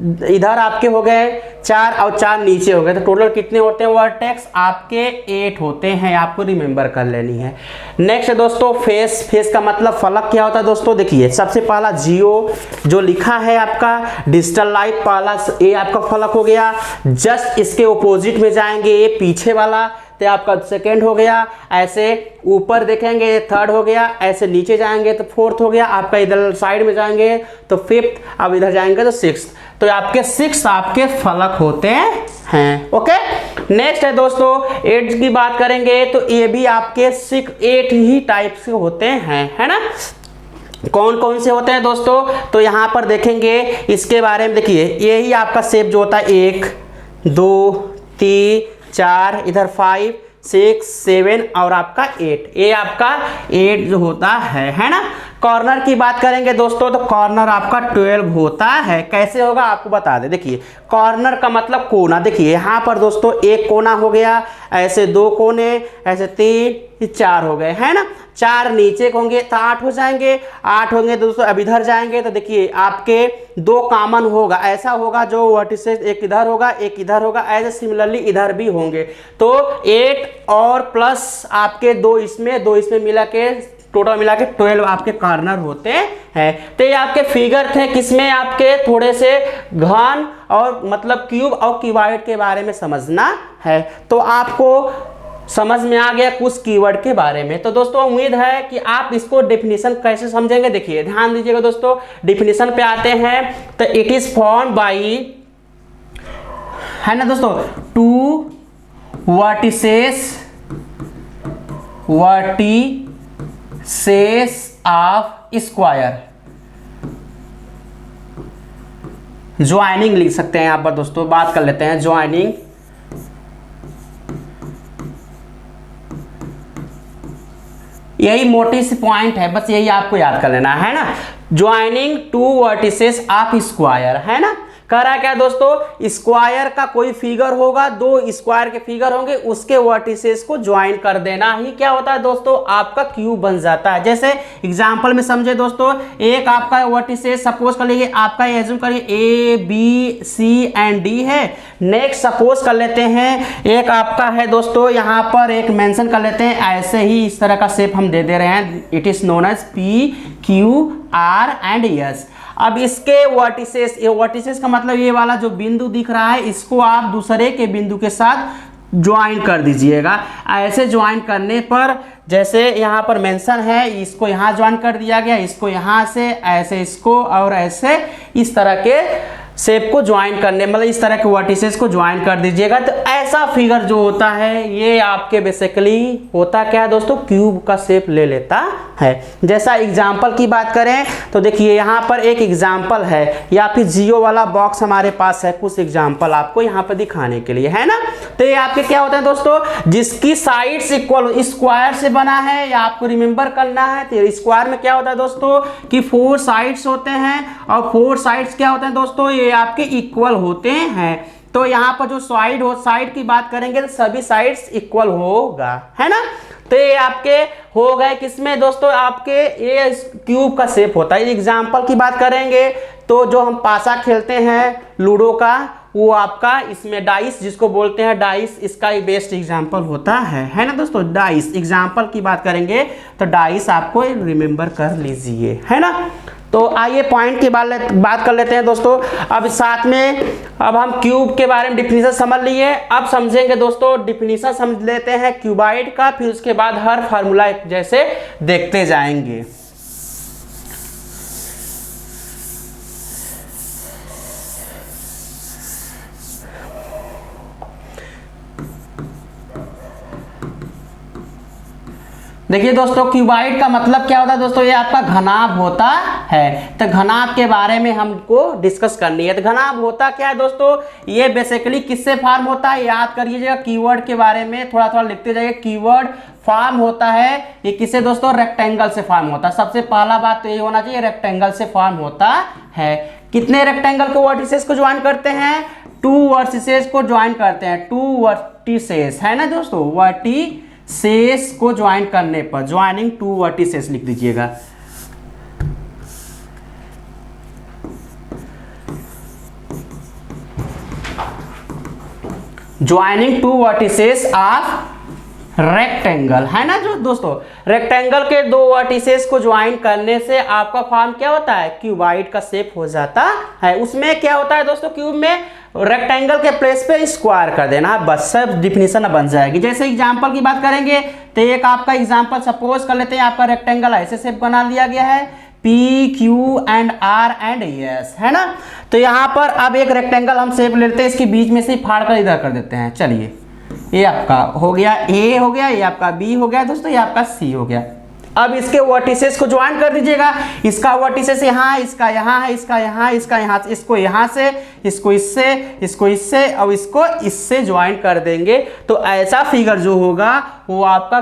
Speaker 1: इधर आपके हो गए 4 और 4 नीचे हो गए, तो टोटल कितने होते हैं वर्टेक्स आपके 8 होते हैं, आपको रिमेंबर कर लेनी है। नेक्स्ट है दोस्तों फेस। फेस का मतलब फलक क्या होता है दोस्तों, देखिए सबसे पहला जियो जो लिखा है आपका डिजिटल लाइफ, पहला ये आपका फलक हो गया। जस्ट इसके ओपोजिट में जाएंगे, ये पीछे वाला, तो आपका सेकेंड हो गया। ऐसे ऊपर देखेंगे थर्ड हो गया, ऐसे नीचे जाएंगे तो फोर्थ हो गया आपका, इधर साइड में जाएंगे तो फिफ्थ, अब इधर जाएंगे तो सिक्स्थ। तो आपके 6 आपके फलक होते हैं। ओके, नेक्स्ट है दोस्तों एड्स की बात करेंगे, तो ये भी आपके 8 ही टाइप से होते हैं, है ना। कौन कौन से होते हैं दोस्तों, तो यहाँ पर देखेंगे इसके बारे में। देखिए यही आपका शेप जो होता है 1 2 3 4, इधर 5 6 7 और आपका 8, ये आपका 8 जो होता है ना। कॉर्नर की बात करेंगे दोस्तों, तो कॉर्नर आपका 12 होता है। कैसे होगा आपको बता दे। देखिए कॉर्नर का मतलब कोना। देखिए यहाँ पर दोस्तों एक कोना हो गया, ऐसे 2 कोने, ऐसे 3 4 हो गए, है ना। 4 नीचे होंगे तो 8 हो जाएंगे, 8 होंगे दोस्तों। अब इधर जाएंगे तो देखिए आपके 2 कॉमन होगा, ऐसा होगा जो वर्टिसेस एक इधर होगा एक इधर होगा, ऐसे सिमिलरली इधर भी होंगे। तो 8 और प्लस आपके 2 इसमें मिला के टोटल मिला के 12 आपके कॉर्नर होते हैं। तो ये आपके फिगर थे किसमें, आपके थोड़े से घन और मतलब क्यूब और क्यूबॉइड के बारे में समझना है। तो आपको समझ में आ गया कुछ कीवर्ड के बारे में। तो दोस्तों उम्मीद है कि आप इसको डेफिनेशन कैसे समझेंगे। देखिए ध्यान दीजिएगा दोस्तों, डेफिनेशन पे आते हैं। तो इट इज फॉर्म्ड बाई, है ना दोस्तों, 2 वर्टिसेस ऑफ स्क्वायर। ज्वाइनिंग लिख सकते हैं यहाँ पर दोस्तों, बात कर लेते हैं ज्वाइनिंग यही मोटी सी पॉइंट है, बस यही आपको याद कर लेना है ना। Joining two vertices of square, है ना। कह रहा है क्या दोस्तों, स्क्वायर का कोई फिगर होगा, दो स्क्वायर के फिगर होंगे, उसके वर्टिसेस को ज्वाइन कर देना ही क्या होता है दोस्तों, आपका क्यूब बन जाता है। जैसे एग्जांपल में समझे दोस्तों, एक आपका वर्टिसेस सपोज कर लीजिए, आपका एज्यूम करिए A B C and D है। नेक्स्ट सपोज कर लेते हैं एक आपका है दोस्तों, यहाँ पर एक मेंशन कर लेते हैं, ऐसे ही इस तरह का शेप हम दे रहे हैं, it is known as P Q R and S. अब इसके वर्टिसेस, ये वर्टिसेस का मतलब ये वाला जो बिंदु दिख रहा है, इसको आप दूसरे के बिंदु के साथ ज्वाइन कर दीजिएगा। ऐसे ज्वाइन करने पर जैसे यहाँ पर मेंशन है, इसको यहाँ ज्वाइन कर दिया गया, इसको यहाँ से ऐसे, इसको और ऐसे इस तरह के शेप को ज्वाइन करने, मतलब इस तरह के वर्टिसेस को ज्वाइन कर दीजिएगा। तो ऐसा फिगर जो होता है ये आपके बेसिकली होता क्या है दोस्तों, क्यूब का शेप ले लेता है। जैसा एग्जांपल की बात करें तो देखिए यहाँ पर एक एग्जांपल है, या फिर जियो वाला बॉक्स हमारे पास है, कुछ एग्जांपल आपको यहाँ पर दिखाने के लिए, है ना। तो ये आपके क्या होता है दोस्तों, जिसकी साइड्स इक्वल, स्क्वायर से बना है, या आपको रिमेंबर करना है। तो स्क्वायर में क्या होता है दोस्तों कि 4 साइड्स होते हैं, और 4 साइड्स क्या होते हैं दोस्तों, ये आपके इक्वल होते हैं। तो यहाँ पर जो साइड की बात करेंगे तो सभी साइड्स इक्वल होगा, है ना। तो ये आपके हो गए किसमें दोस्तों, आपके ये क्यूब का शेप होता है। एग्जांपल की बात करेंगे तो जो हम पासा खेलते हैं लूडो का, वो आपका इसमें डाइस जिसको बोलते हैं डाइस, इसका ही बेस्ट एग्जांपल होता है ना दोस्तों। डाइस एग्जांपल की बात करेंगे तो डाइस आपको रिमेंबर कर लीजिए, है ना। तो आइए पॉइंट की बात कर लेते हैं दोस्तों। अब साथ में अब हम क्यूब के बारे में डिफिनीशन समझ लिए, अब समझेंगे दोस्तों डिफिनीशन समझ लेते हैं क्यूबाइड का, फिर उसके बाद हर फार्मूला जैसे देखते जाएंगे। देखिए दोस्तों, क्यूबाइड का मतलब क्या होता है दोस्तों, ये आपका घनाभ होता है। तो घनाभ के बारे में हमको डिस्कस करनी है। तो घनाभ होता क्या है दोस्तों, ये बेसिकली किससे फॉर्म होता है, याद करिएगा। कीवर्ड के बारे में थोड़ा थोड़ा लिखते जाइए। कीवर्ड फॉर्म होता है, ये किससे दोस्तों, रेक्टेंगल से फॉर्म होता है। सबसे पहला बात तो ये होना चाहिए, रेक्टेंगल से फॉर्म होता है। कितने रेक्टेंगल के वर्टिसेस को ज्वाइन करते हैं, 2 वर्टिसेस को ज्वाइन करते हैं। 2 वर्टिसेस है ना दोस्तों, वर्टिसेस को ज्वाइन करने पर, ज्वाइनिंग 2 वर्टिसेस लिख दीजिएगा। ज्वाइनिंग 2 वर्टिसेस ऑफ रेक्टेंगल, है ना जो दोस्तों, रेक्टेंगल के 2 वर्टिसेस को ज्वाइन करने से आपका फॉर्म क्या होता है, क्यूबाइड का शेप हो जाता है। उसमें क्या होता है दोस्तों, क्यूब में रेक्टेंगल के प्लेस पे स्क्वायर कर देना, बस सब डिफिनीशन बन जाएगी। जैसे एग्जांपल की बात करेंगे तो एक आपका एग्जांपल सपोज कर लेते हैं, आपका रेक्टेंगल ऐसे शेप बना लिया गया है, P Q and R and S, है ना। तो यहाँ पर अब एक रेक्टेंगल हम शेप लेते हैं, इसके बीच में से फाड़ कर इधर कर देते हैं। चलिए, ये आपका हो गया ए हो गया, ये आपका बी हो गया दोस्तों, ये आपका सी हो गया। अब इसके वर्टिसेस को ज्वाइन कर दीजिएगा। इसका वर्टिसेस यहाँ, इसका यहाँ है, इसका यहाँ, इसका यहाँ, इसको यहाँ से, इसको इससे, इसको इससे, और इसको इससे ज्वाइन कर देंगे। तो ऐसा फिगर जो होगा वो आपका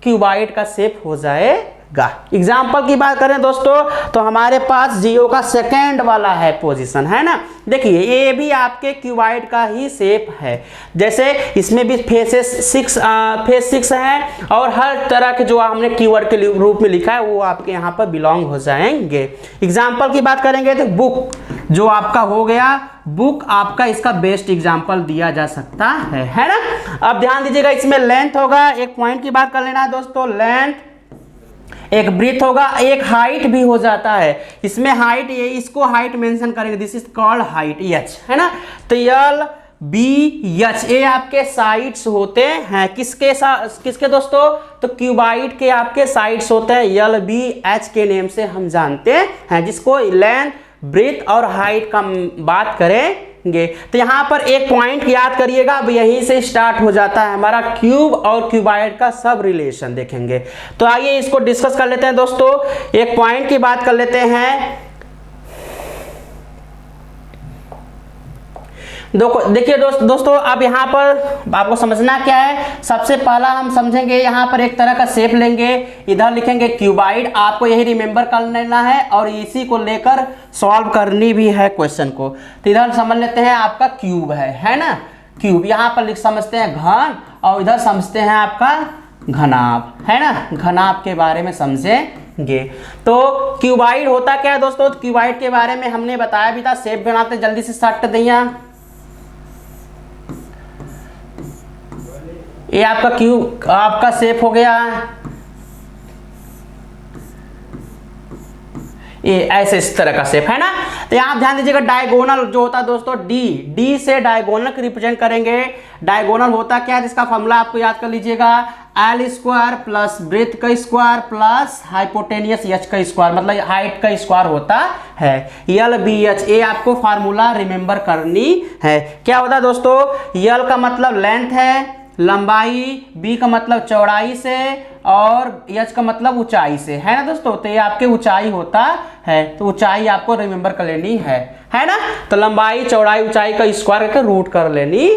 Speaker 1: क्यूबाइड का शेप हो जाएगा। एग्जाम्पल की बात करें दोस्तों तो हमारे पास जियो का सेकेंड वाला है पोजीशन, है ना। देखिए ये भी आपके क्यूबाइड का ही शेप है। जैसे इसमें भी फेस 6 है, और हर तरह के जो हमने कीवर्ड के रूप में लिखा है वो आपके यहाँ पर बिलोंग हो जाएंगे। एग्जाम्पल की बात करेंगे तो बुक जो आपका हो गया, बुक आपका इसका बेस्ट एग्जाम्पल दिया जा सकता है ना। अब ध्यान दीजिएगा, इसमें लेंथ होगा, एक पॉइंट की बात कर लेना है दोस्तों, लेंथ, एक ब्रीथ होगा, एक हाइट भी हो जाता है। इसमें हाइट, ये इसको हाइट मेंशन करेंगे, this is called height, H, है ना। तो यल बी एच, ये आपके साइड्स होते हैं। किसके साथ, किसके दोस्तों, तो क्यूबाइड के आपके साइड्स होते हैं, यल बी एच के नेम से हम जानते हैं, जिसको लेंथ, ब्रीथ और हाइट का बात करें। तो यहाँ पर एक पॉइंट याद करिएगा, अब यहीं से स्टार्ट हो जाता है हमारा क्यूब और क्यूबाइड का सब रिलेशन देखेंगे। तो आइए इसको डिस्कस कर लेते हैं दोस्तों। एक पॉइंट की बात कर लेते हैं, देखिए दोस्तों अब यहाँ पर आपको समझना क्या है, सबसे पहला हम समझेंगे यहाँ पर एक तरह का शेप लेंगे, इधर लिखेंगे क्यूबाइड, आपको यही रिमेंबर कर लेना है और इसी को लेकर सॉल्व करनी भी है क्वेश्चन को। तो इधर समझ लेते हैं आपका क्यूब है ना, क्यूब यहाँ पर समझते हैं घन और इधर समझते हैं आपका घनाभ, है ना, घनाभ के बारे में समझेंगे। तो क्यूबाइड होता क्या है दोस्तों, क्यूबाइड के बारे में हमने बताया भी था, शेप बनाते जल्दी से सट दिया। ये आपका क्यूब आपका शेप हो गया, ये ऐसे इस तरह का शेप है ना। तो यहाँ ध्यान दीजिएगा डायगोनल जो होता है दोस्तों डी से डायगोनल को रिप्रेजेंट करेंगे। डायगोनल होता क्या है, जिसका फॉर्मूला आपको याद कर लीजिएगा, एल स्क्वायर प्लस ब्रेथ का स्क्वायर प्लस हाइपोटेनियस एच का स्क्वायर, मतलब हाइट का स्क्वायर होता है यल बी एच। ए आपको फार्मूला रिमेंबर करनी है। क्या होता है दोस्तों, यल का मतलब लेंथ है, लंबाई, बी का मतलब चौड़ाई से और एच का मतलब ऊंचाई से, है ना दोस्तों। तो ये आपके ऊंचाई होता है, तो ऊंचाई आपको रिमेंबर कर लेनी है ना। तो लंबाई चौड़ाई ऊंचाई का स्क्वायर करके रूट कर लेनी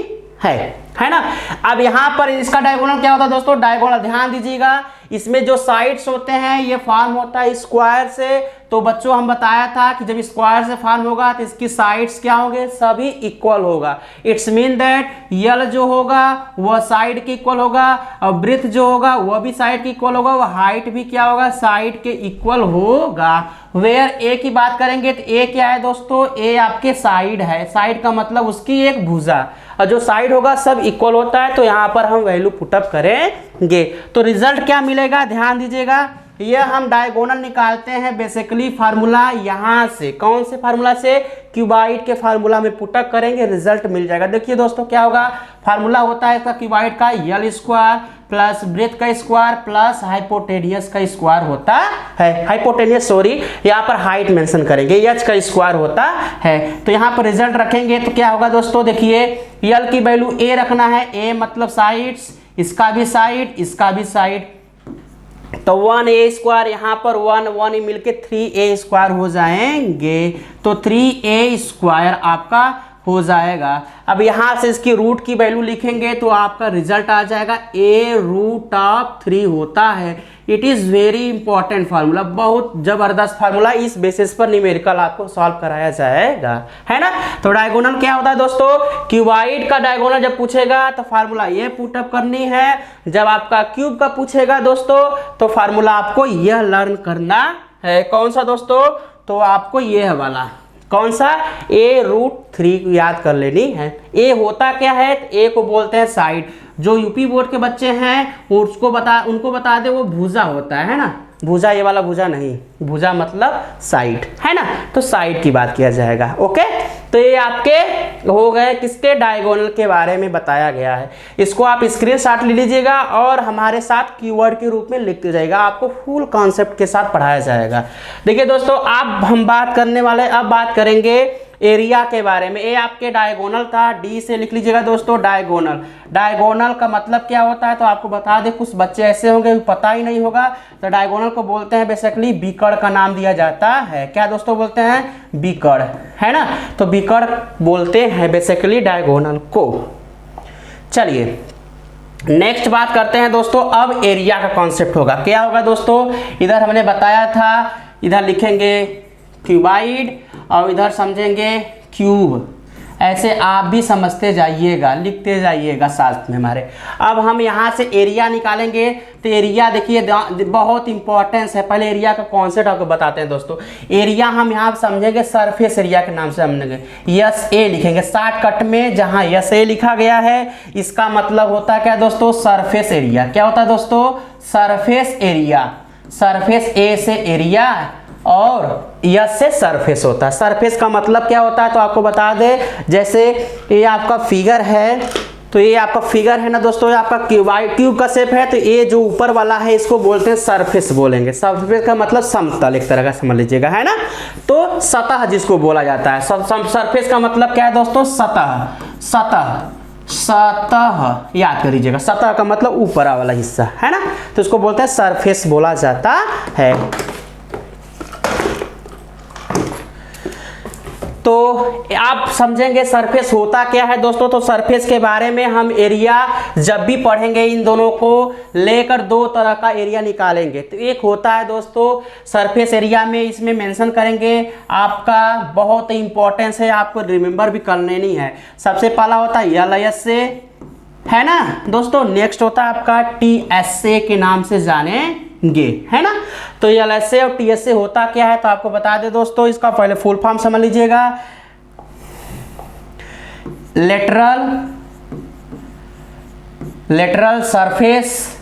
Speaker 1: है ना। अब यहाँ पर इसका डायगोनल क्या होता है दोस्तों, डायगोनल ध्यान दीजिएगा, इसमें जो साइड्स होते हैं ये फॉर्म होता है स्क्वायर से। तो बच्चों हम बताया था कि जब स्क्वायर से फॉर्म होगा तो इसकी साइड्स क्या होंगे, सभी इक्वल होगा। इट्स मीन दैट यल जो होगा वह साइड के इक्वल होगा और ब्रेथ जो होगा वह भी साइड के इक्वल होगा, वह हाइट भी क्या होगा, साइड के इक्वल होगा। वेयर ए की बात करेंगे तो ए क्या है दोस्तों, ए आपके साइड है, साइड का मतलब उसकी एक भुजा, और जो साइड होगा सब इक्वल होता है। तो यहाँ पर हम वैल्यू पुटअप करेंगे तो रिजल्ट क्या मिलेगा, ध्यान दीजिएगा, यह हम डायगोनल निकालते हैं बेसिकली फार्मूला यहाँ से, कौन से फार्मूला से, क्यूबाइड के फार्मूला में पुटअप करेंगे, रिजल्ट मिल जाएगा। देखिए दोस्तों क्या होगा, फार्मूला होता है इसका क्यूबाइड का यल स्क्वायर प्लस ब्रेथ का स्क्वायर प्लस हाइपोटेनियस का स्क्वायर होता है, हाइपोटेनियस सॉरी यहाँ पर हाइट मेंशन करेंगे, एच का स्क्वायर होता है। तो यहाँ पर रिजल्ट रखेंगे तो क्या होगा दोस्तों, देखिए यल की वैल्यू ए रखना है, ए मतलब साइड्स, इसका भी साइड इसका भी साइड, तो 1a स्क्वायर यहाँ पर 1 मिलके 3a स्क्वायर हो जाएंगे। तो 3a स्क्वायर आपका हो जाएगा। अब यहाँ से इसकी रूट की वैल्यू लिखेंगे तो आपका रिजल्ट आ जाएगा a√3 होता है। It is very important formula, बहुत जबरदस्त फार्मूला, इस बेसिस पर न्यूमेरिकल आपको सॉल्व कराया जाएगा, है ना। तो डायगोनल क्या होता है दोस्तों, क्यूबाइड का डायगोनल जब पूछेगा तो फार्मूला ये पुटअप करनी है, जब आपका क्यूब का पूछेगा दोस्तों तो फार्मूला आपको यह लर्न करना है। कौन सा दोस्तों, तो आपको यह वाला कौन सा, a√3 याद कर लेनी है। ए होता क्या है, ए को बोलते हैं साइड, जो यूपी बोर्ड के बच्चे हैं उनको बता दे वो भुजा होता है ना, भुजा ये वाला भुजा नहीं, भुजा मतलब साइड, है ना। तो साइड की बात किया जाएगा, ओके। तो ये आपके हो गए किसके, डायगोनल के बारे में बताया गया है। इसको आप स्क्रीनशॉट ले लीजिएगा और हमारे साथ कीवर्ड के रूप में लिखते जाइएगा, आपको फुल कॉन्सेप्ट के साथ पढ़ाया जाएगा। देखिए दोस्तों अब हम बात करने वाले, अब बात करेंगे एरिया के बारे में। ए आपके डायगोनल था, डी से लिख लीजिएगा दोस्तों डायगोनल। डायगोनल का मतलब क्या होता है तो आपको बता दें, कुछ बच्चे ऐसे होंगे पता ही नहीं होगा। तो डायगोनल को बोलते हैं बेसिकली बीकड़ का नाम दिया जाता है। क्या दोस्तों बोलते हैं, बीकड़, है ना। तो बीकड़ बोलते हैं बेसिकली डायगोनल को। चलिए नेक्स्ट बात करते हैं दोस्तों, अब एरिया का कॉन्सेप्ट होगा। क्या होगा दोस्तों, इधर हमने बताया था, इधर लिखेंगे क्यूबाइड और इधर समझेंगे क्यूब, ऐसे आप भी समझते जाइएगा, लिखते जाइएगा साथ में हमारे। अब हम यहाँ से एरिया निकालेंगे। तो एरिया देखिए बहुत इंपॉर्टेंस है, पहले एरिया का कॉन्सेप्ट आपको बताते हैं दोस्तों। एरिया हम यहाँ समझेंगे सरफेस एरिया के नाम से, समझेंगे यस ए लिखेंगे शॉर्टकट में, जहाँ यस ए लिखा गया है इसका मतलब होता है क्या दोस्तों, सरफेस एरिया। क्या होता है दोस्तों, सरफेस एरिया, सरफेस ए से एरिया और यस से सरफेस होता है। सरफेस का मतलब क्या होता है तो आपको बता दे, जैसे ये आपका फिगर है, तो ये आपका फिगर है ना दोस्तों, ये आपका क्यूब का शेप है, तो ये जो ऊपर वाला है इसको बोलते हैं सरफेस बोलेंगे। सरफेस का मतलब समतल एक तरह का समझ लीजिएगा, है ना। तो सतह जिसको बोला जाता है, सरफेस का मतलब क्या है दोस्तों, सतह, सतह, सतह याद कर लीजिएगा, सतह का मतलब ऊपर वाला हिस्सा, है ना। तो इसको बोलते हैं सरफेस बोला जाता है। तो आप समझेंगे सरफेस होता क्या है दोस्तों। तो सरफेस के बारे में हम एरिया जब भी पढ़ेंगे इन दोनों को लेकर दो तरह का एरिया निकालेंगे। तो एक होता है दोस्तों सरफेस एरिया में, इसमें मेंशन करेंगे, आपका बहुत इंपॉर्टेंस है, आपको रिमेंबर भी करने नहीं है। सबसे पहला होता है LSA, है ना दोस्तों। नेक्स्ट होता है आपका TSA के नाम से जानेंगे, है ना। तो LSA और TSA होता क्या है तो आपको बता दे दोस्तों, इसका पहले फुल फॉर्म समझ लीजिएगा। Lateral surface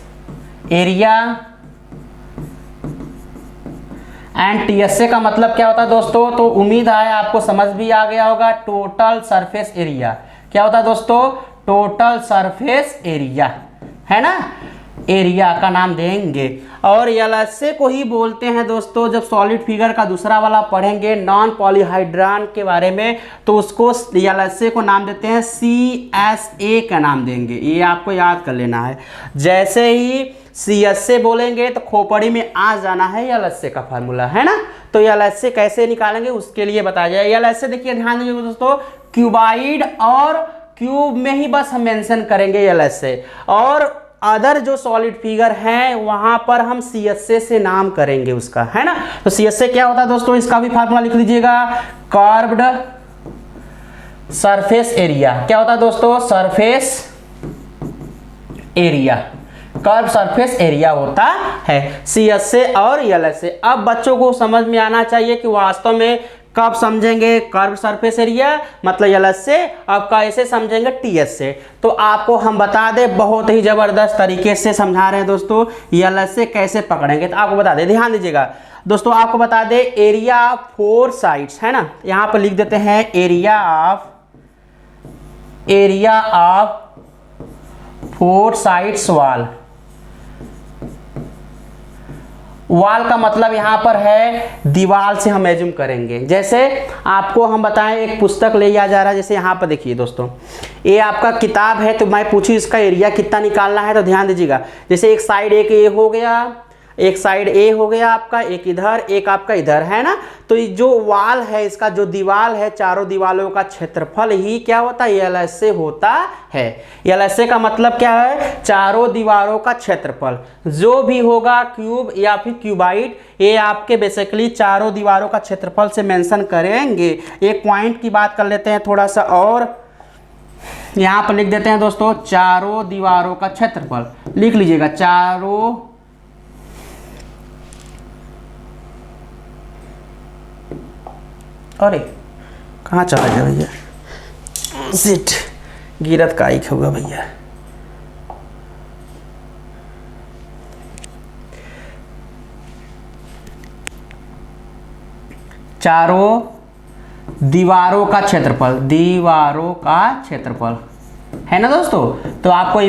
Speaker 1: area and TSA का मतलब क्या होता है दोस्तों। तो उम्मीद है आपको समझ भी आ गया होगा। टोटल सरफेस एरिया क्या होता है दोस्तों, टोटल सरफेस एरिया, है ना, एरिया का नाम देंगे। और LSA को ही बोलते हैं दोस्तों, जब सॉलिड फिगर का दूसरा वाला पढ़ेंगे नॉन पॉलीहाइड्रान के बारे में, तो उसको LSA को नाम देते हैं CSA का नाम देंगे। ये आपको याद कर लेना है। जैसे ही CSA बोलेंगे तो खोपड़ी में आ जाना है LSA का फार्मूला, है ना। तो LSA कैसे निकालेंगे उसके लिए बताया जाए। LSA देखिए ध्यान दीजिए दोस्तों, क्यूबाइड और क्यूब में ही बस हम मेंशन करेंगे LSA, और अदर जो सॉलिड फिगर हैं वहां पर हम CSA से नाम करेंगे उसका, है ना। तो CSA क्या होता है दोस्तों, इसका भी फार्मूला लिख लीजिएगा। कर्व्ड सरफेस एरिया क्या होता है दोस्तों, surface area, curve surface area होता है CSA और LSA। अब बच्चों को समझ में आना चाहिए कि वास्तव में कब समझेंगे कर्व सरफेस एरिया मतलब LSA, अब कैसे समझेंगे TSA। तो आपको हम बता दें, बहुत ही जबरदस्त तरीके से समझा रहे हैं दोस्तों, LSA कैसे पकड़ेंगे। तो आपको बता दें, ध्यान दीजिएगा दोस्तों, आपको बता दें एरिया 4 साइड्स, है ना। यहां पर लिख देते हैं एरिया ऑफ 4 साइड्स वाल का मतलब यहां पर है दीवार से हम एज्यूम करेंगे। जैसे आपको हम बताएं, एक पुस्तक ले जा रहा है, जैसे यहां पर देखिए दोस्तों, ये आपका किताब है, तो मैं पूछी इसका एरिया कितना निकालना है, तो ध्यान दीजिएगा। जैसे एक साइड एक ए हो गया, एक साइड ए हो गया आपका, एक इधर, एक आपका इधर, है ना। तो ये जो वाल है, इसका जो दीवार है, चारों दीवारों का क्षेत्रफल ही क्या होता है, LSA होता है। LSA का मतलब क्या है, चारों दीवारों का क्षेत्रफल। जो भी होगा क्यूब या फिर क्यूबाइड, ये आपके बेसिकली चारों दीवारों का क्षेत्रफल से मेंशन करेंगे। एक पॉइंट की बात कर लेते हैं थोड़ा सा, और यहां पर लिख देते हैं दोस्तों चारों दीवारों का क्षेत्रफल, लिख लीजिएगा चारों, अरे कहाँ चला गया भैया, सिट गिरत का एक होगा भैया। चारों दीवारों का क्षेत्रफल, दीवारों का क्षेत्रफल, है ना दोस्तों। तो आपको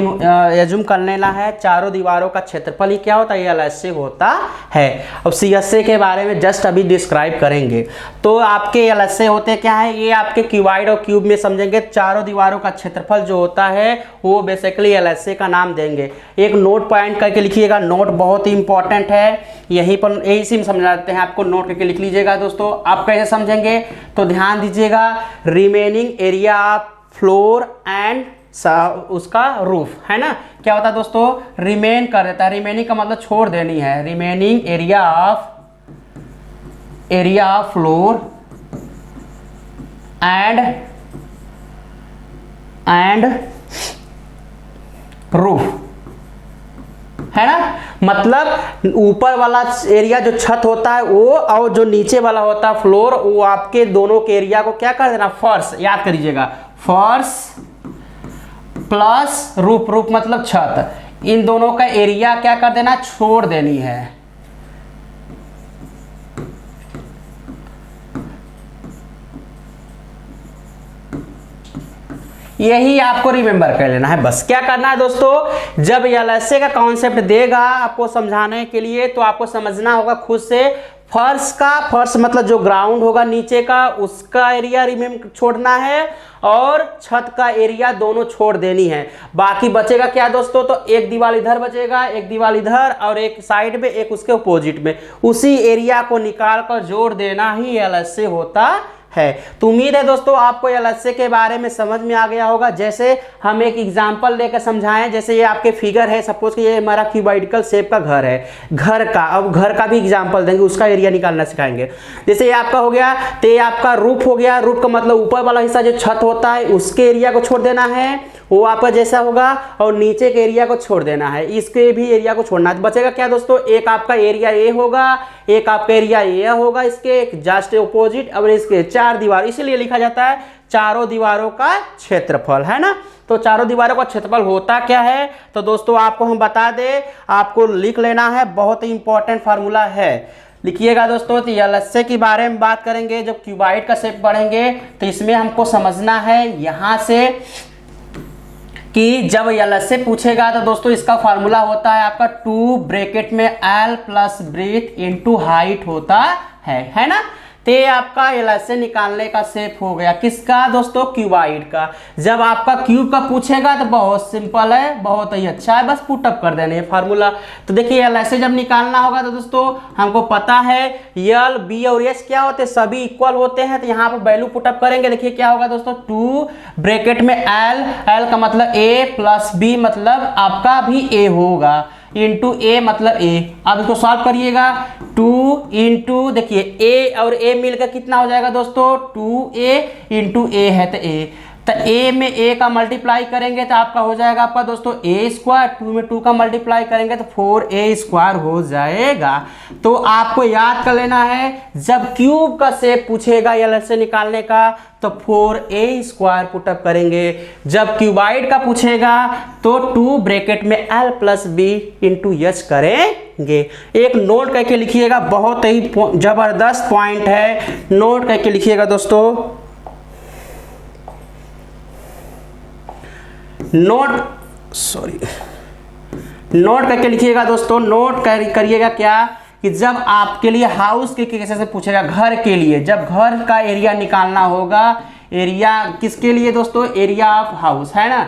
Speaker 1: एज्यूम कर लेना है चारों दीवारों का क्षेत्रफल ही क्या होता है, LSA होता है। अब CSA के बारे में जस्ट अभी डिस्क्राइब करेंगे। तो आपके LSA होते क्या है, ये आपके क्यूबाइड और क्यूब में समझेंगे, चारों दीवारों का क्षेत्रफल जो होता है वो बेसिकली LSA का नाम देंगे। एक नोट पॉइंट करके लिखिएगा, नोट बहुत ही इंपॉर्टेंट है, यहीं पर यही में समझाते हैं आपको, नोट करके लिख लीजिएगा दोस्तों। आप कैसे समझेंगे तो ध्यान दीजिएगा, remaining area of floor and उसका रूफ, है ना। क्या होता है दोस्तों, रिमेन कर देता है, रिमेनिंग का मतलब छोड़ देनी है, remaining area of floor and roof, है ना। मतलब ऊपर वाला एरिया जो छत होता है वो, और जो नीचे वाला होता है फ्लोर, वो आपके दोनों के एरिया को क्या कर देना, फर्श, याद करिएगा, फर्श प्लस रूफ, रूफ मतलब छत, इन दोनों का एरिया क्या कर देना, छोड़ देनी है। यही आपको रिमेंबर कर लेना है, बस क्या करना है दोस्तों, जब LSA का कॉन्सेप्ट देगा आपको समझाने के लिए, तो आपको समझना होगा खुद से, फर्श का, फर्श मतलब जो ग्राउंड होगा नीचे का, उसका एरिया रिमेंबर छोड़ना है, और छत का एरिया दोनों छोड़ देनी है। बाकी बचेगा क्या दोस्तों, तो एक दीवार इधर बचेगा, एक दीवार इधर, और एक साइड में, एक उसके अपोजिट में, उसी एरिया को निकाल कर जोड़ देना ही LSA होता है। तो उम्मीद है दोस्तों आपको एलएचसी के बारे में समझ में आ गया होगा। जैसे हम एक एग्जांपल लेकर समझाएं, जैसे ये आपके फिगर है, सपोज कि ये हमारा क्यूबॉइडिकल शेप का घर है, घर का, अब घर का भी एग्जांपल देंगे, उसका एरिया निकालना सिखाएंगे। जैसे ये आपका हो गया, तो ये आपका रूफ हो गया, रूफ का मतलब ऊपर वाला हिस्सा जो छत होता है उसके एरिया को छोड़ देना है, वो आपका जैसा होगा, और नीचे के एरिया को छोड़ देना है, इसके भी एरिया को छोड़ना है। तो बचेगा क्या दोस्तों, एक आपका एरिया ए होगा, एक आपका एरिया ए होगा, इसके जस्ट ऑपोजिट, और इसके 4 दीवार, इसीलिए लिखा जाता है चारों दीवारों का क्षेत्रफल, है ना। तो चारों दीवारों का क्षेत्रफल होता क्या है, तो दोस्तों आपको हम बता दें, आपको लिख लेना है, बहुत ही इंपॉर्टेंट फार्मूला है, लिखिएगा दोस्तों। तो एलएचसी के बारे में बात करेंगे, जब क्यूबॉइड का शेप बढ़ेंगे तो इसमें हमको समझना है यहाँ से कि जब एलएचसी पूछेगा तो दोस्तों इसका फार्मूला होता है आपका 2 ब्रैकेट में L plus breadth into height होता है ना। तो ये आपका एलएचसी निकालने का शेप हो गया, किसका दोस्तों, क्यूबॉइड का। जब आपका क्यूब का पूछेगा तो बहुत सिंपल है, बहुत ही अच्छा है, बस पुटअप कर देने फार्मूला। तो देखिए एलएचसी जब निकालना होगा तो दोस्तों हमको पता है एल बी और एच क्या होते हैं, सभी इक्वल होते हैं। तो यहाँ पर वैल्यू पुटअप करेंगे, देखिए क्या होगा दोस्तों, 2 ब्रैकेट में एल का मतलब ए प्लस बी मतलब आपका भी ए होगा, इंटू ए मतलब ए। अब इसको सॉल्व करिएगा, 2 इंटू, देखिए ए और ए मिलकर कितना हो जाएगा दोस्तों, 2a इंटू ए है तो ए, तो ए में ए का मल्टीप्लाई करेंगे तो आपका हो जाएगा आपका दोस्तों ए स्क्वायर, 2 में 2 का मल्टीप्लाई करेंगे तो 4a स्क्वायर हो जाएगा। तो आपको याद कर लेना है, जब क्यूब का शेप पूछेगा एलएचसी निकालने का तो 4a स्क्वायर पुटअप करेंगे, जब क्यूबॉइड का पूछेगा तो 2 ब्रैकेट में L plus B into H करेंगे। एक नोट करके लिखिएगा, बहुत ही जबरदस्त पॉइंट है, नोट करके लिखिएगा दोस्तों, नोट करके लिखिएगा दोस्तों। नोट करिएगा क्या कि जब आपके लिए हाउस के कैसे से पूछेगा, घर के लिए, जब घर का एरिया निकालना होगा, एरिया किसके लिए दोस्तों, एरिया ऑफ हाउस, है ना।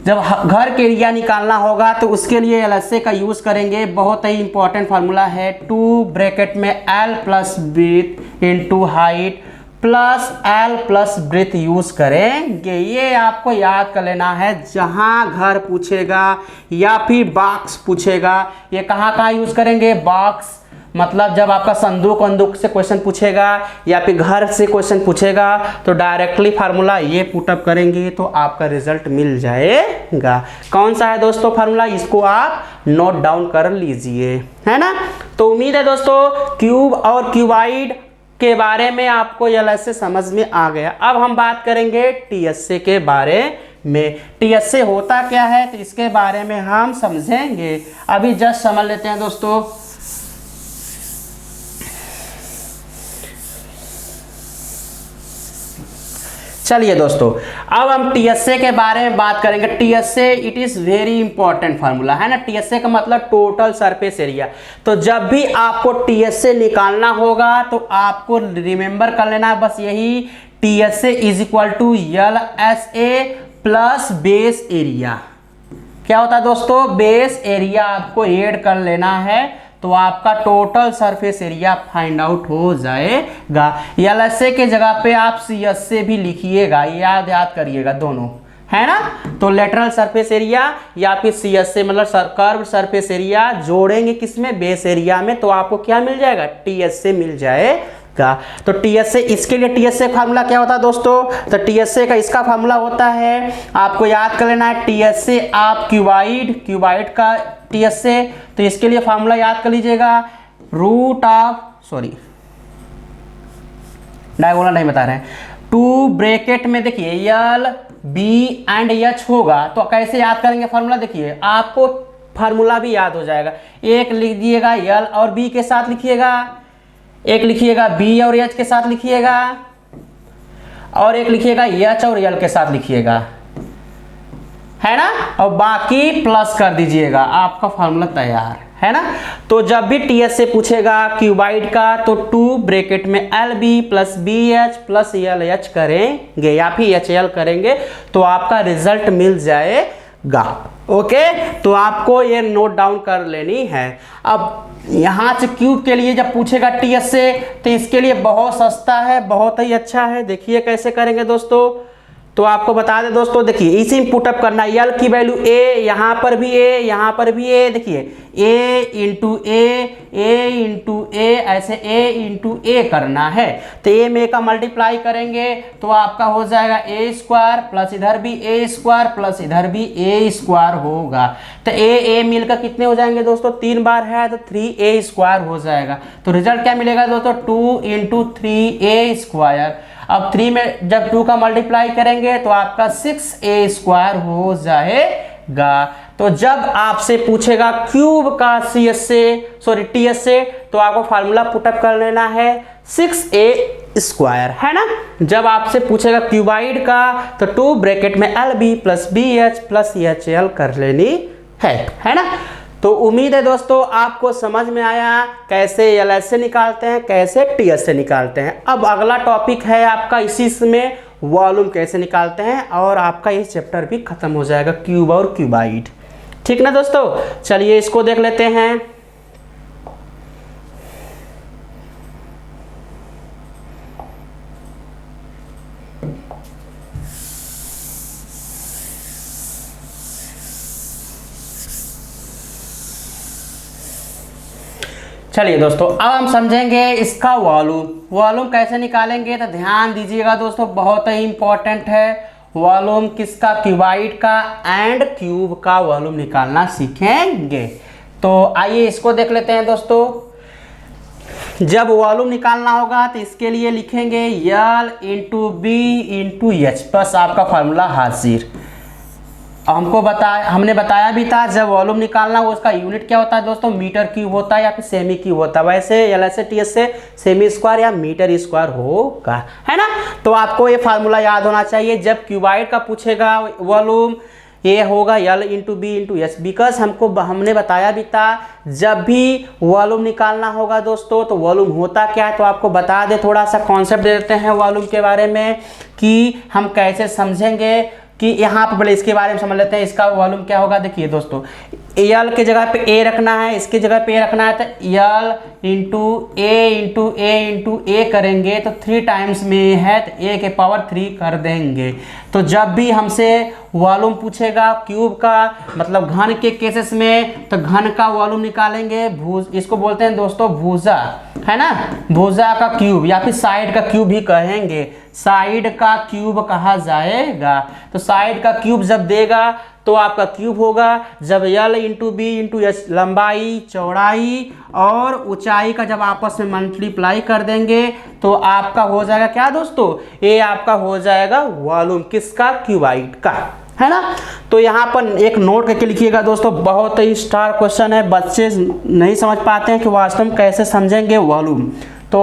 Speaker 1: जब घर के एरिया निकालना होगा तो उसके लिए एलएचसी का यूज करेंगे, बहुत ही इंपॉर्टेंट फार्मूला है, 2 ब्रैकेट में L plus breadth into height plus L plus breadth use करेंगे। ये आपको याद कर लेना है, जहां घर पूछेगा या फिर बॉक्स पूछेगा, ये कहाँ यूज करेंगे, बॉक्स मतलब जब आपका संदूक से क्वेश्चन पूछेगा या फिर घर से क्वेश्चन पूछेगा तो डायरेक्टली फार्मूला ये पुटअप करेंगे तो आपका रिजल्ट मिल जाएगा। कौन सा है दोस्तों फार्मूला, इसको आप नोट डाउन कर लीजिए, है ना। तो उम्मीद है दोस्तों क्यूब और क्यूबॉइड के बारे में आपको एलएचसी समझ में आ गया। अब हम बात करेंगे टीएचसी के बारे में। टीएचसी होता क्या है तो इसके बारे में हम समझेंगे, अभी जस्ट समझ लेते हैं दोस्तों। चलिए दोस्तों, अब हम टीएचसी के बारे में बात करेंगे। THC it is very important formula, है ना। टीएचसी का मतलब टोटल सरफेस एरिया। तो जब भी आपको टीएचसी निकालना होगा तो आपको रिमेंबर कर लेना है बस यही, THC is equal to LHA plus base area. क्या होता है दोस्तों, बेस एरिया आपको ऐड कर लेना है तो आपका total surface area find out हो जाएगा। एलएचसी के जगह पे आप सीएचसी भी लिखिएगा, याद करिएगा दोनों, है ना। तो लेटरल सरफेस एरिया या फिर सीएचसी मतलब कर्व सरफेस एरिया जोड़ेंगे किसमें, बेस एरिया में, तो आपको क्या मिल जाएगा, टीएचसी मिल जाएगा। तो टीएचसी, इसके लिए टीएचसी फार्मूला क्या होता है दोस्तों, तो टीएचसी का इसका फार्मूला होता है, आपको याद कर लेना है, टीएचसी आप क्यूबॉइड का टीएचसी, तो इसके लिए फार्मूला याद कर लीजिएगा, डायगोनल नहीं बता रहे हैं, 2 ब्रैकेट में देखिए एल बी एंड एच होगा, तो कैसे याद करेंगे फार्मूला, देखिए आपको फार्मूला भी याद हो जाएगा। एक लिखिएगा एल और बी के साथ लिखिएगा, एक लिखिएगा बी और एच के साथ लिखिएगा, और एक लिखिएगा एच और एल के साथ लिखिएगा, है ना, और बाकी प्लस कर दीजिएगा, आपका फार्मूला तैयार, है ना। तो जब भी टीएचसी पूछेगा क्यूबॉइड का तो 2 ब्रैकेट में L B plus B H plus L H करेंगे या फिर एच एल करेंगे तो आपका रिजल्ट मिल जाएगा। ओके, तो आपको ये नोट डाउन कर लेनी है। अब यहाँ से क्यूब के लिए जब पूछेगा टीएस से, तो इसके लिए बहुत सस्ता है, बहुत ही अच्छा है। देखिए कैसे करेंगे दोस्तों, तो आपको बता दें दोस्तों, देखिए इसी में पुटअप करना है। यल की वैल्यू ए, यहाँ पर भी ए, यहाँ पर भी ए, देखिए ए इंटू ए, ऐसे ए इंटू ए करना है। तो ए में का मल्टीप्लाई करेंगे तो आपका हो जाएगा ए स्क्वायर प्लस इधर भी ए स्क्वायर प्लस इधर भी ए स्क्वायर होगा। तो ए मिलकर कितने हो जाएंगे दोस्तों, 3 बार है तो 3a स्क्वायर हो जाएगा। तो रिजल्ट क्या मिलेगा दोस्तों, 2 इंटू 3a स्क्वायर। अब 3 में जब 2 का मल्टीप्लाई करेंगे तो आपका 6a स्क्वायर हो जाएगा। तो जब आपसे पूछेगा क्यूब का टीएस से, तो आपको फार्मूला पुटअप कर लेना है 6a स्क्वायर, है ना। जब आपसे पूछेगा क्यूबाइड का, तो 2 ब्रैकेट में LB plus BH plus HL कर लेनी है ना। तो उम्मीद है दोस्तों आपको समझ में आया कैसे LS से निकालते हैं, कैसे TS से निकालते हैं। अब अगला टॉपिक है आपका इसी में वॉल्यूम कैसे निकालते हैं, और आपका ये चैप्टर भी खत्म हो जाएगा, क्यूब और क्यूबाइड। ठीक ना दोस्तों, चलिए इसको देख लेते हैं। चलिए दोस्तों, अब हम समझेंगे इसका वॉल्यूम कैसे निकालेंगे। तो ध्यान दीजिएगा दोस्तों, बहुत ही इंपॉर्टेंट है। वॉल्यूम किसका, क्यूबाइड का एंड क्यूब का वॉल्यूम निकालना सीखेंगे। तो आइए इसको देख लेते हैं दोस्तों। जब वॉल्यूम निकालना होगा तो इसके लिए लिखेंगे L into B into H, बस आपका फार्मूला हाजिर। हमने बताया भी था, जब वॉल्यूम निकालना हो उसका यूनिट क्या होता है दोस्तों, मीटर क्यूब होता है या फिर सेमी क्यूब होता है। वैसे LS TS से सेमी स्क्वायर या मीटर स्क्वायर होगा, है ना। तो आपको ये फार्मूला याद होना चाहिए। जब क्यूबाइड का पूछेगा वॉल्यूम, ये होगा L into B into H. Because हमने बताया भी था, जब भी वॉल्यूम निकालना होगा दोस्तों, तो वॉल्यूम होता क्या है, तो आपको बता दे, थोड़ा सा कॉन्सेप्ट दे देते हैं वॉल्यूम के बारे में कि हम कैसे समझेंगे। कि यहाँ पर पहले इसके बारे में समझ लेते हैं, इसका वॉल्यूम क्या होगा। देखिए दोस्तों, L के जगह पे A रखना है, इसके जगह पे A रखना है, तो L इंटू A करेंगे तो 3 टाइम्स में है तो A के पावर 3 कर देंगे। तो जब भी हमसे वॉल्यूम पूछेगा क्यूब का, मतलब घन के केसेस में, तो घन का वॉल्यूम निकालेंगे। इसको बोलते हैं दोस्तों भुजा, है ना, भुजा का क्यूब या फिर साइड का क्यूब भी कहेंगे, साइड का क्यूब कहा जाएगा। तो साइड का क्यूब जब देगा तो आपका क्यूब होगा। जब L into B into H, लंबाई, चौड़ाई और ऊंचाई का जब आपस में मल्टीप्लाई कर देंगे तो आपका हो जाएगा क्या दोस्तों, ये आपका हो जाएगा वॉल्यूम किसका, क्यूबाइड का, है ना। तो यहाँ पर एक नोट करके लिखिएगा दोस्तों, बहुत ही स्टार क्वेश्चन है, बच्चे नहीं समझ पाते हैं कि वास्तव में कैसे समझेंगे वॉल्यूम। तो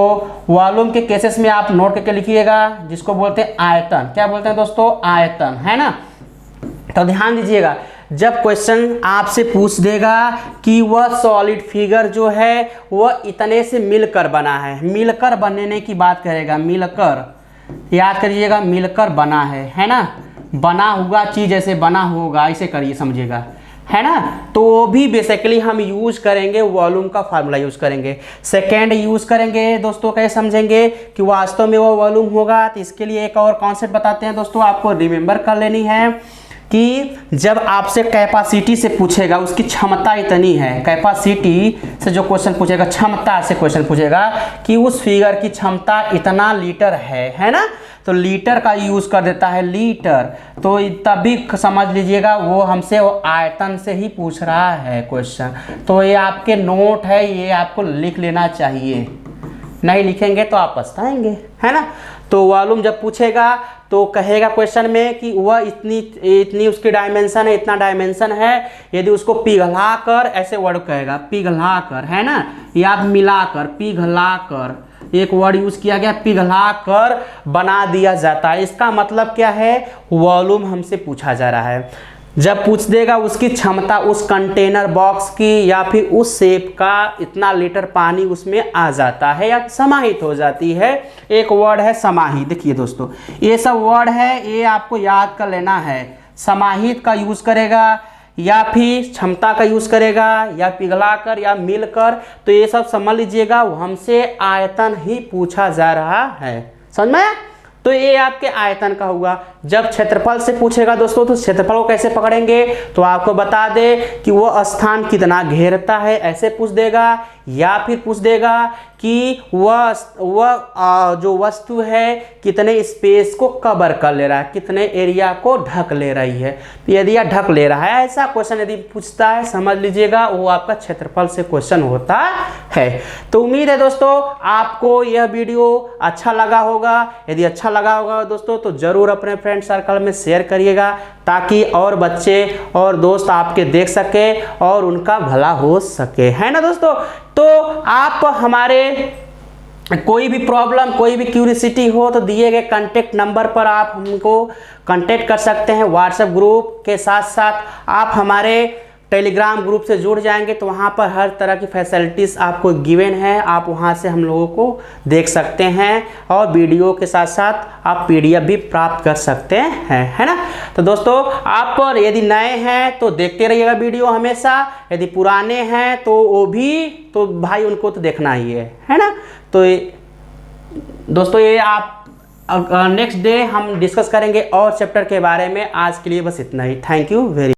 Speaker 1: वॉल्यूम के केसेस में आप नोट करके लिखिएगा, जिसको बोलते हैं आयतन। क्या बोलते हैं दोस्तों, आयतन, है ना। तो ध्यान दीजिएगा, जब क्वेश्चन आपसे पूछ देगा कि वह सॉलिड फिगर जो है वह इतने से मिलकर बना है, मिलकर बनने की बात करेगा, मिलकर, याद करिएगा, मिलकर बना है ना। बना हुआ चीज ऐसे बना होगा, ऐसे करिए, समझिएगा, है ना। तो वो भी बेसिकली हम यूज करेंगे, वॉल्यूम का फार्मूला यूज करेंगे। सेकेंड यूज करेंगे दोस्तों, कैसे समझेंगे कि वास्तव में वो वॉल्यूम होगा। तो इसके लिए एक और कॉन्सेप्ट बताते हैं दोस्तों, आपको रिमेंबर कर लेनी है कि जब आपसे कैपेसिटी से पूछेगा, उसकी क्षमता इतनी है, कैपेसिटी से जो क्वेश्चन पूछेगा, क्षमता से क्वेश्चन पूछेगा कि उस फिगर की क्षमता इतना लीटर है ना, तो लीटर का यूज कर देता है, लीटर। तो तभी समझ लीजिएगा वो हमसे वो आयतन से ही पूछ रहा है क्वेश्चन। तो ये आपके नोट है, ये आपको लिख लेना चाहिए, नहीं लिखेंगे तो आप पछताएंगे, है ना। तो वॉल्यूम जब पूछेगा तो कहेगा क्वेश्चन में कि वह इतनी उसकी डायमेंशन है, इतना डायमेंशन है। यदि उसको पिघला कर, ऐसे वर्ड कहेगा, पिघला कर, है ना, या मिलाकर, पिघला कर, एक वर्ड यूज किया गया, पिघला कर बना दिया जाता है। इसका मतलब क्या है, वॉल्यूम हमसे पूछा जा रहा है। जब पूछ देगा उसकी क्षमता, उस कंटेनर बॉक्स की या फिर उस शेप का, इतना लीटर पानी उसमें आ जाता है या समाहित हो जाती है। एक वर्ड है समाहित। देखिए दोस्तों, ये सब वर्ड है, ये आपको याद कर लेना है। समाहित का यूज करेगा या फिर क्षमता का यूज करेगा या पिघलाकर या मिलकर, तो ये सब समझ लीजिएगा हमसे आयतन ही पूछा जा रहा है। समझ में? तो ये आपके आयतन का हुआ। जब क्षेत्रफल से पूछेगा दोस्तों तो क्षेत्रफल को कैसे पकड़ेंगे, तो आपको बता दे कि वो स्थान कितना घेरता है, ऐसे पूछ देगा, या फिर पूछ देगा कि वह जो वस्तु है कितने स्पेस को कवर कर ले रहा है, कितने एरिया को ढक ले रही है। तो यदि यह ढक ले रहा है, ऐसा क्वेश्चन यदि पूछता है, समझ लीजिएगा वो आपका क्षेत्रफल से क्वेश्चन होता है। तो उम्मीद है दोस्तों आपको यह वीडियो अच्छा लगा होगा। यदि अच्छा लगा होगा दोस्तों तो जरूर अपने फ्रेंड सर्कल में शेयर करिएगा, ताकि और बच्चे और दोस्त आपके देख सके और उनका भला हो सके, है ना दोस्तों। तो आप हमारे कोई भी प्रॉब्लम, कोई भी क्यूरियोसिटी हो तो दिए गए कांटेक्ट नंबर पर आप हमको कांटेक्ट कर सकते हैं। व्हाट्सएप ग्रुप के साथ साथ आप हमारे टेलीग्राम ग्रुप से जुड़ जाएंगे तो वहाँ पर हर तरह की फैसिलिटीज़ आपको गिवन है, आप वहाँ से हम लोगों को देख सकते हैं और वीडियो के साथ साथ आप पीडीएफ भी प्राप्त कर सकते हैं, है ना। तो दोस्तों आप यदि नए हैं तो देखते रहिएगा वीडियो हमेशा, यदि पुराने हैं तो वो भी, तो भाई उनको तो देखना ही है ना। तो दोस्तों ये आप नेक्स्ट डे हम डिस्कस करेंगे और चैप्टर के बारे में। आज के लिए बस इतना ही। Thank you very